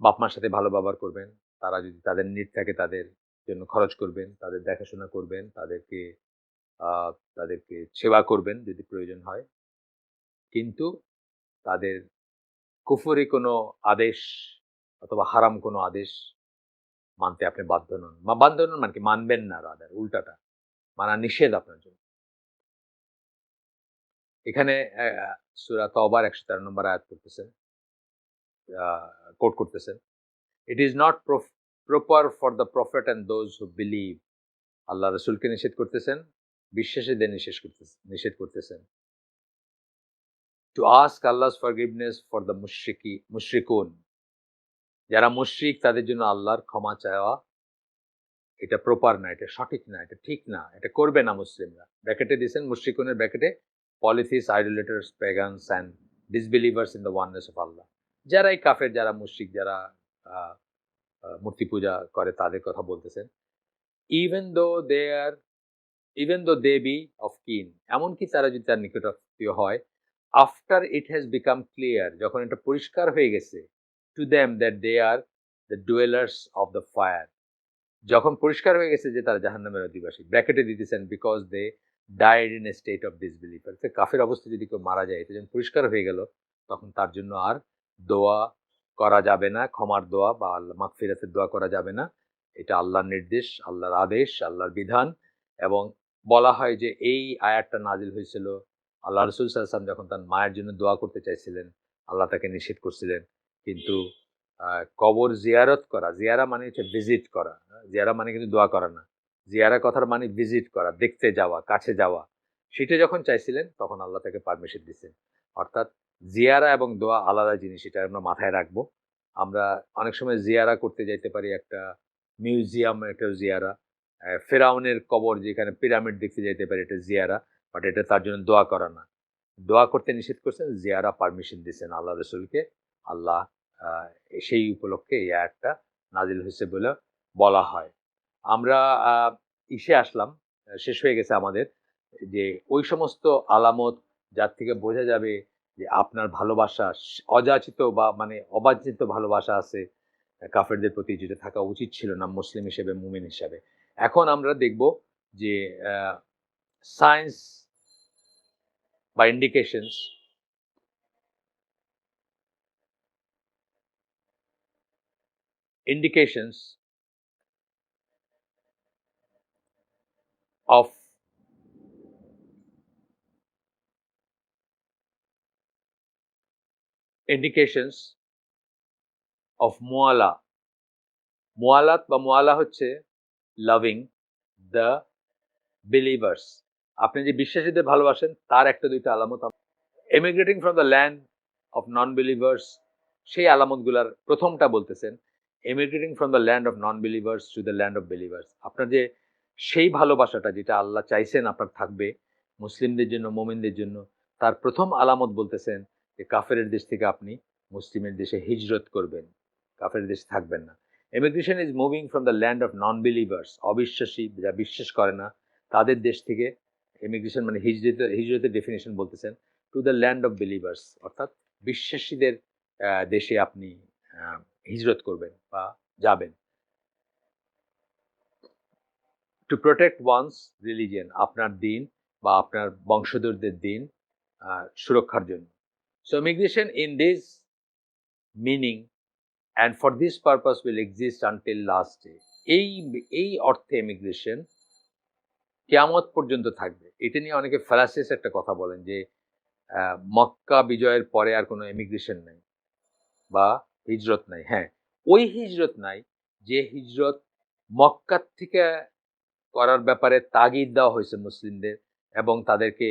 বাপ মার সাথে ভালো ব্যবহার করবেন, তারা যদি তাদের নিড থাকে তাদের জন্য খরচ করবেন, তাদের দেখাশোনা করবেন, তাদেরকে সেবা করবেন যদি প্রয়োজন হয়, কিন্তু তাদের কুফরি কোনো আদেশ অথবা হারাম কোনো আদেশ মানতে আপনি বাধ্য নন, বা বাধ্য নন মানে কি, মানবেন না, রাদার উল্টাটা মানা নিষেধ আপনার জন্য। এখানে সূরা তওবার 113 নম্বর আয়াত করতেছেন, কোট করতেছেন, it is not proper for the prophet and those who believe. Allah রসুলকে নিষেধ করতেছেন, বিশ্বাসীদের নিষেধ করতেছেন, to ask Allah's forgiveness for the মুশরিকুন। যারা মুশরিক তাদের জন্য আল্লাহর ক্ষমা চাওয়া, এটা প্রপার না, এটা সঠিক না, এটা ঠিক না, এটা করবে না মুসলিমরা। ব্র্যাকেটে দিয়েছেন মুশরিকুনের ব্র্যাকেটে, polytheists, idolaters, pagans and disbelievers in the oneness of Allah. যারাই কাফের, যারা মুশরিক, যারা আহ, মূর্তি পূজা করে, তাদের কথা বলতেছেন। Even though they R even though they B of কিন, এমনকি তারা যদি তার নিকটাত্মীয় হয়, after it has become clear, যখন এটা পরিষ্কার হয়ে গেছে, to them that they are the dwellers of the fire, যখন পরিষ্কার হয়ে গেছে যে তারা জাহান্নামের অধিবাসী। ব্র্যাকেটে দিতেছেন because they died in a state of disbelief. কাফের অবস্থা যদি কেউ মারা যায়, এটা যখন পরিষ্কার হয়ে গেল, তখন তার জন্য আর দোয়া করা যাবে না, ক্ষমার দোয়া বা আল্লাহ মাগফিরাতের দোয়া করা যাবে না। এটা আল্লাহর নির্দেশ, আল্লাহর আদেশ, আল্লাহর বিধান। এবং বলা হয় যে এই আয়াতটা নাজিল হয়েছিল আল্লাহ রসুল সাল্লাল্লাহু আলাইহি ওয়াসাল্লাম যখন তার মায়ের জন্য দোয়া করতে চাইছিলেন, আল্লাহ তাকে নিষেধ করছিলেন। কিন্তু কবর জিয়ারত করা, জিয়ারা মানে হচ্ছে ভিজিট করা, জিয়ারা মানে কিন্তু দোয়া করা না, জিয়ারা কথার মানে ভিজিট করা, দেখতে যাওয়া, কাছে যাওয়া, সেটা যখন চাইছিলেন তখন আল্লাহ তাকে পারমিশন দিচ্ছেন। অর্থাৎ জিয়ারা এবং দোয়া আলাদা জিনিস, এটা আমরা মাথায় রাখবো। আমরা অনেক সময় জিয়ারা করতে যাইতে পারি একটা মিউজিয়াম, একটা জিয়ারা, ফেরাউনের কবর যেখানে পিরামিড দেখতে যাইতে পারি, এটা জিয়ারা, বাট এটা তার জন্য দোয়া করা না। দোয়া করতে নিষেধ করছেন, জিয়ারা পারমিশন দিচ্ছেন আল্লাহ রসুলকে। আল্লাহ আহ, সেই উপলক্ষে এই আয়াতটা নাজিল হয়েছে বলে বলা হয়। আমরা ইসে আসলাম, শেষ হয়ে গেছে আমাদের, যে ওই সমস্ত আলামত যার থেকে বোঝা যাবে যে আপনার ভালোবাসা অযাচিত বা মানে অবাঞ্ছিত ভালোবাসা আছে, কাফেরদের প্রতি যেটা থাকা উচিত ছিল না মুসলিম হিসেবে, মুমিন হিসাবে। এখন আমরা দেখব যে সায়েন্স বা ইন্ডিকেশনস of indications of মুয়ালাত বা মুয়ালা হচ্ছে লাভিং দ্য বিলিভার্স। আপনি যে বিশ্বাসীদের ভালোবাসেন তার একটা দুইটা আলামত। Emigrating from the land of non believers, সেই আলামতগুলার প্রথমটা বলতেছেন, emigrating from the land of non believers to the land of believers. আপনার যে সেই ভালোবাসাটা যেটা আল্লাহ চাইছেন আপনার থাকবে মুসলিমদের জন্য, মোমিনদের জন্য, তার প্রথম আলামত বলতেছেন যে কাফেরের দেশ থেকে আপনি মুসলিমের দেশে হিজরত করবেন, কাফেরের দেশে থাকবেন না। Emigration is moving from the land of non believers, অবিশ্বাসী, যা বিশ্বাস করে না তাদের দেশ থেকে। এমিগ্রেশন মানে হিজরতের ডেফিনেশন বলতেছেন two the land of believers, অর্থাৎ বিশ্বাসীদের দেশে আপনি হিজরত করবেন বা যাবেন। টু প্রোটেক্ট ওয়ান্স রিলিজিয়ন, আপনার দিন বা আপনার বংশধরদের দিন সুরক্ষার জন্য। So immigration in this meaning and for this purpose will exist until last day. এই অর্থে ইমিগ্রেশন কিয়ামত পর্যন্ত থাকবে। এটা নিয়ে অনেকে ফ্যালাসিস একটা কথা বলেন যে মক্কা বিজয়ের পরে আর কোনো ইমিগ্রেশন নাই বা হিজরত নাই। হ্যাঁ, ওই হিজরত নাই যে হিজরত মক্কার থেকে করার ব্যাপারে তাগিদ দেওয়া হয়েছে মুসলিমদের, এবং তাদেরকে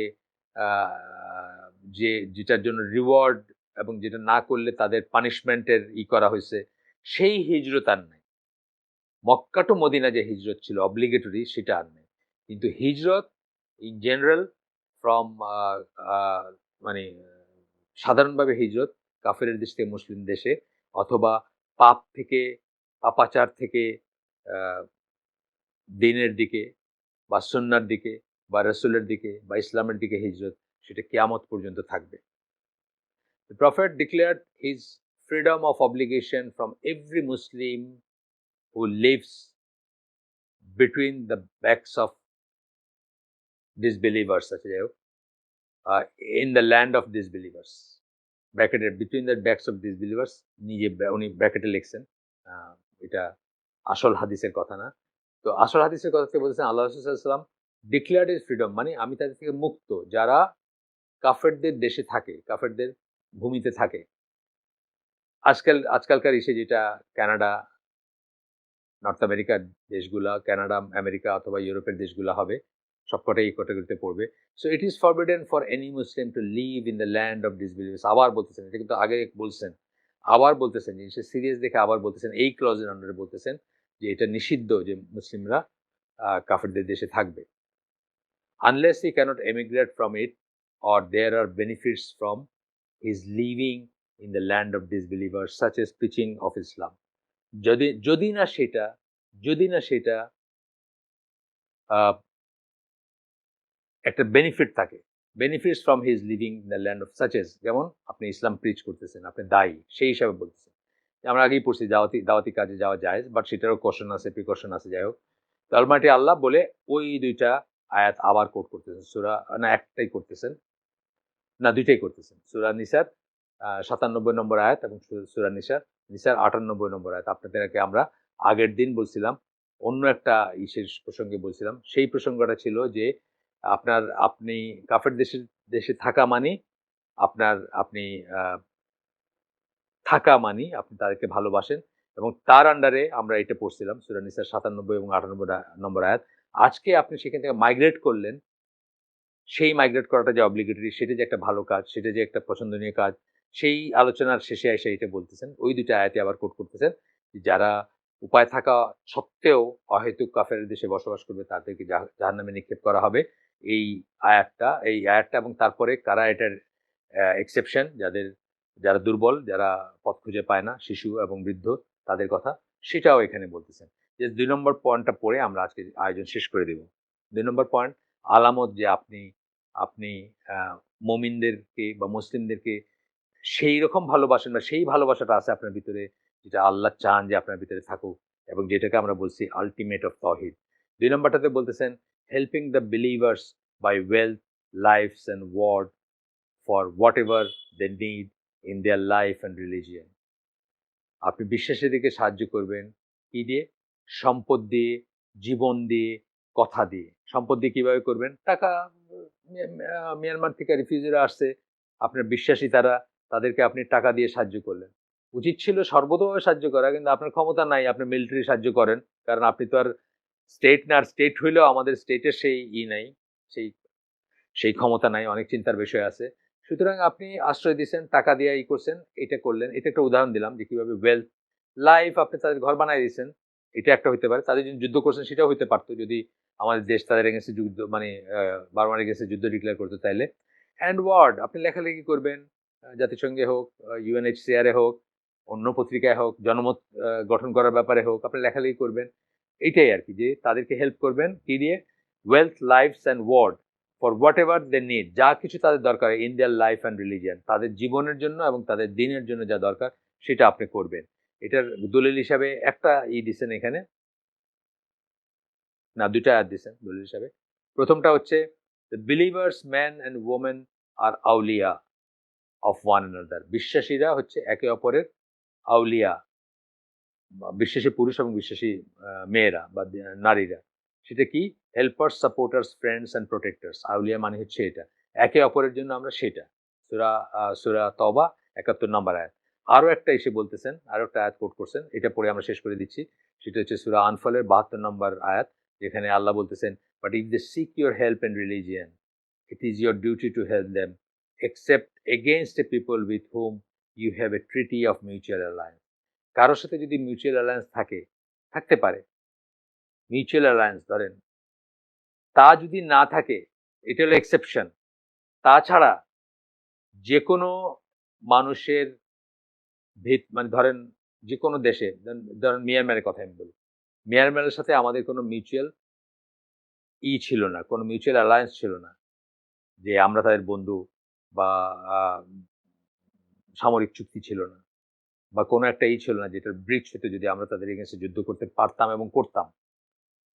যেটার জন্য রিওয়ার্ড এবং যেটা না করলে তাদের পানিশমেন্টের করা হয়েছে, সেই হিজরত আর নাই। মক্কা টু মদিনা যে হিজরত ছিল অব্লিগেটরি, সেটা আর নেই। কিন্তু হিজরত ইন জেনারেল ফ্রম মানে সাধারণভাবে হিজরত কাফেরের দেশ থেকে মুসলিম দেশে, অথবা পাপ থেকে, পাপাচার থেকে দিনের দিকে বা সুন্নার দিকে বা রসুলের দিকে বা ইসলামের দিকে হিজরত, সেটা কিয়ামত পর্যন্ত থাকবে। The Prophet declared his freedom of obligation from every Muslim who lives between the backs of disbelievers, in the land of disbelievers. Bracketed between the backs of disbelievers, নিজে উনি ব্র্যাকেটে লিখছেন, এটা আসল হাদিসের কথা না। তো আসল হাদিসের কথাতে বলছেন আল্লাহ রাসূল সাল্লাল্লাহু আলাইহি ওয়াসাল্লাম ডিক্লেয়ার্ড ইজ ফ্রিডম, মানে আমি তাদের থেকে মুক্ত যারা কাফেরদের দেশে থাকে, কাফেরদের ভূমিতে থাকে। আজকালকার ইসে যেটা কানাডা, নর্থ আমেরিকার দেশগুলা, কানাডা, আমেরিকা অথবা ইউরোপের দেশগুলা হবে, সবকটাই এই ক্যাটাগরিতে পড়বে। So it is forbidden for any Muslim to live in the land of disbelievers. আবার বলতেছেন, এটা কিন্তু আগে বলছেন, আবার বলতেছেন, জিনিসটা সিরিয়াস দেখে আবার বলতেছেন, এই ক্লজের আন্ডারে বলতেছেন যে এটা নিষিদ্ধ যে মুসলিমরা কাফেরদের দেশে থাকবে। Unless he cannot emigrate from it or there are benefits from his living in the land of disbelievers such as preaching of Islam. যদি না সেটা একটা বেনিফিট থাকে, benefits from his living in the land of such as, যেমন আপনি ইসলাম preach করতেছেন, আপনি দায়ী, সেই হিসাবে বলতেছেন। আমরা আগেই পড়ছি দাওয়াতি কাজে যাওয়া যায়, বাট সেটারও কোশ্চেন আছে, প্রিকশন আছে, যাই হোক। তো আলমাটি আল্লাহ বলে ওই দুইটা আয়াত আবার কোট করতেছেন, সূরা না একটাই করতেছেন না, দুইটাই করতেছেন। সূরা নিসার 97 নম্বর আয়াত এবং সূরা নিসার 98 নম্বর আয়াত। আপনাদেরকে আমরা আগের দিন বলছিলাম, অন্য একটা ইসের প্রসঙ্গে বলছিলাম, সেই প্রসঙ্গটা ছিল যে আপনি কাফের দেশে থাকা মানে আপনি থাকা মানে আপনি তাদেরকে ভালোবাসেন, এবং তার আন্ডারে আমরা এটা পড়ছিলাম সূরা নিসার 97 এবং 98 নম্বর আয়াত। আজকে আপনি সেখান থেকে মাইগ্রেট করলেন, সেই মাইগ্রেট করাটা যে অব্লিগেটরি, সেটা যে একটা ভালো কাজ, সেটা যে একটা পছন্দনীয় কাজ, সেই আলোচনার শেষে এসে এটা বলতেছেন, ওই দুইটা আয়াতে আবার কোট করতেছেন, যারা উপায় থাকা সত্ত্বেও অহেতুক কাফের দেশে বসবাস করবে তাদেরকে জাহান্নামে নিক্ষেপ করা হবে। এই আয়াতটা এবং তারপরে কারা এটার এক্সেপশন, যারা দুর্বল, যারা পথ খুঁজে পায় না, শিশু এবং বৃদ্ধ, তাদের কথা, সেটাও এখানে বলতেছেন। যে 2 নম্বর পয়েন্টটা পড়ে আমরা আজকে আয়োজন শেষ করে দেব। 2 নম্বর পয়েন্ট, আলামত যে আপনি মুমিনদেরকে বা মুসলিমদেরকে সেই রকম ভালোবাসেন, বা সেই ভালোবাসাটা আছে আপনার ভিতরে যেটা আল্লাহ চান যে আপনার ভিতরে থাকুক, এবং যেটাকে আমরা বলছি আলটিমেট অফ তহিদ। 2 নম্বরটাতে বলতেছেন helping the believers by wealth, lives and word for whatever they need in their life and religion. আপনি বিশ্বাসীদেরকে সাহায্য করবেন কি দিয়ে? সম্পদ দিয়ে, জীবন দিয়ে, কথা দিয়ে। সম্পদ দিয়ে কিভাবে করবেন? টাকা, মিয়ানমার থেকে রিফিউজিরা আসছে, আপনার বিশ্বাসী তারা, তাদেরকে আপনি টাকা দিয়ে সাহায্য করলেন। উচিত ছিল সর্বতোভাবে সাহায্য করা, কিন্তু আপনার ক্ষমতা নাই, আপনি মিলিটারি সাহায্য করেন। কারণ আপনি তো আর স্টেট না, আর স্টেট হইলেও আমাদের স্টেটের সেই নাই, সেই সেই ক্ষমতা নাই, অনেক চিন্তার বিষয় আছে। সুতরাং আপনি আশ্রয় দিচ্ছেন, টাকা দিয়ে করছেন, এটা করলেন। এটা একটা উদাহরণ দিলাম যে কিভাবে ওয়েলথ, লাইফ, আপনি তাদের ঘর বানায় দিয়েছেন, এটা একটা হইতে পারে। তাদের জন্য যুদ্ধ করছেন, সেটাও হইতে পারতো যদি আমাদের দেশ তাদের এগেন্সে যুদ্ধ, মানে বার্মার এগেন্সে যুদ্ধ ডিক্লেয়ার করতে চাইলে। অ্যান্ড ওয়ার্ড, আপনি লেখালেখি করবেন, জাতিসংঘে হোক, ইউএনএইচসিআর এ হোক, অন্য পত্রিকায় হোক, জনমত গঠন করার ব্যাপারে হোক, আপনি লেখালেখি করবেন। এইটাই আর কি, যে তাদেরকে হেল্প করবেন কি দিয়ে? Wealth, lives and word for whatever they need, যা কিছু তাদের দরকার in their life and religion, তাদের জীবনের জন্য এবং তাদের দিনের জন্য যা দরকার সেটা আপনি করবেন। এটার দলিল হিসাবে একটা দিচ্ছেন এখানে, না 2টা আয়াত দিচ্ছেন দলিল হিসাবে। প্রথমটা হচ্ছে the believers man and women are আউলিয়া অফ ওয়ান অ্যানাদার। বিশ্বাসীরা হচ্ছে একে অপরের আউলিয়া, বিশ্বাসী পুরুষ এবং বিশ্বাসী মেয়েরা বা নারীরা। সেটা কি? Helpers, supporters, friends and protectors. আউলিয়া মানে হচ্ছে এটা, একে অপরের জন্য আমরা সেটা। সূরা তওবা ৭১ নম্বর আয়াত। আরো একটা এসে বলতেছেন, আরো একটা আয়াত কোট করছেন, এটা পড়ে আমরা শেষ করে দিচ্ছি। সেটা হচ্ছে সূরা আনফালের ৭২ নম্বর আয়াত, যেখানে আল্লাহ বলতেছেন, but if they seek your help in religion, it is your duty to help them, except against a people with whom you have a treaty of mutual alliance. কারোর সাথে যদি মিউচুয়াল অ্যালায়েন্স থাকতে পারে, মিউচুয়াল অ্যালায়েন্স ধরেন, তা যদি না থাকে, এটা হলো এক্সেপশন। তাছাড়া যে কোনো মানুষের মানে ধরেন যে কোনো দেশে, ধরেন মিয়ানমারের কথা আমি বলি, মিয়ানমারের সাথে আমাদের কোনো মিউচুয়াল ছিল না, কোনো মিউচুয়াল অ্যালায়েন্স ছিল না যে আমরা তাদের বন্ধু, বা সামরিক চুক্তি ছিল না, বা কোনো একটা ছিল না যেটার ব্রিচ হতে যদি আমরা তাদের এগেন্সে যুদ্ধ করতে পারতাম এবং করতাম।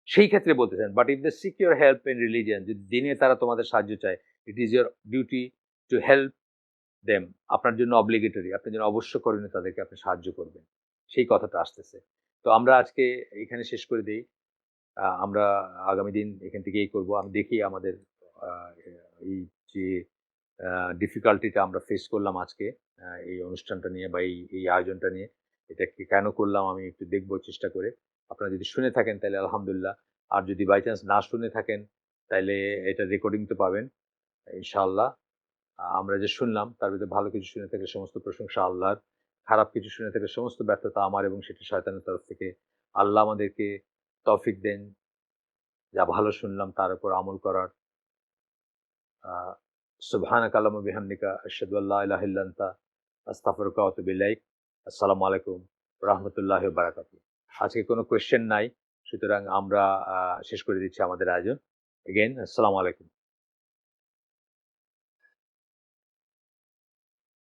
সেই ক্ষেত্রে বলতেছেন, but if they seek your help in religion, যদি দিনে তারা তোমাদের সাহায্য চায়, it is your duty to help them, আপনার জন্য অব্লিগেটরি, আপনার জন্য অবশ্য করণীয় তাদেরকে আপনি সাহায্য করবেন। সেই কথাটা আসতেছে। তো আমরা আজকে এখানে শেষ করে দিই। আমরা আগামী দিন এখান থেকে এই করবো। আমি দেখি আমাদের এই যে ডিফিকাল্টিটা আমরা ফেস করলাম আজকে এই অনুষ্ঠানটা নিয়ে, বা এই আয়োজনটা নিয়ে, এটা কেন করলাম আমি একটু দেখবো চেষ্টা করে। আপনারা যদি শুনে থাকেন তাহলে আলহামদুলিল্লাহ, আর যদি বাই চান্স না শুনে থাকেন তাহলে এটা রেকর্ডিং তো পাবেন ইনশাআল্লাহ। আমরা যে শুনলাম তার ভিতরে ভালো কিছু শুনে থাকলে সমস্ত প্রশংসা আল্লাহর, খারাপ কিছু শুনে থাকলে সমস্ত ব্যর্থতা আমার, এবং সেটি শয়তানের তরফ থেকে। আল্লাহ আমাদেরকে তৌফিক দেন যা ভালো শুনলাম তার উপর আমল করার। সুবহানাকা আল্লাহুম্মা বিহামদিকা আশহাদু আল্লা ইলাহা ইল্লা আনতা আস্তাগফিরুকা ওয়া আতুবু ইলাইক। আসসালামু আলাইকুম ওয়া রাহমাতুল্লাহি ওয়া বারাকাতুহু। আজকে কোনো কোয়েশ্চেন নাই, সুতরাং আমরা শেষ করে দিচ্ছি আমাদের আয়োজন। এগেইন আসসালামু আলাইকুম।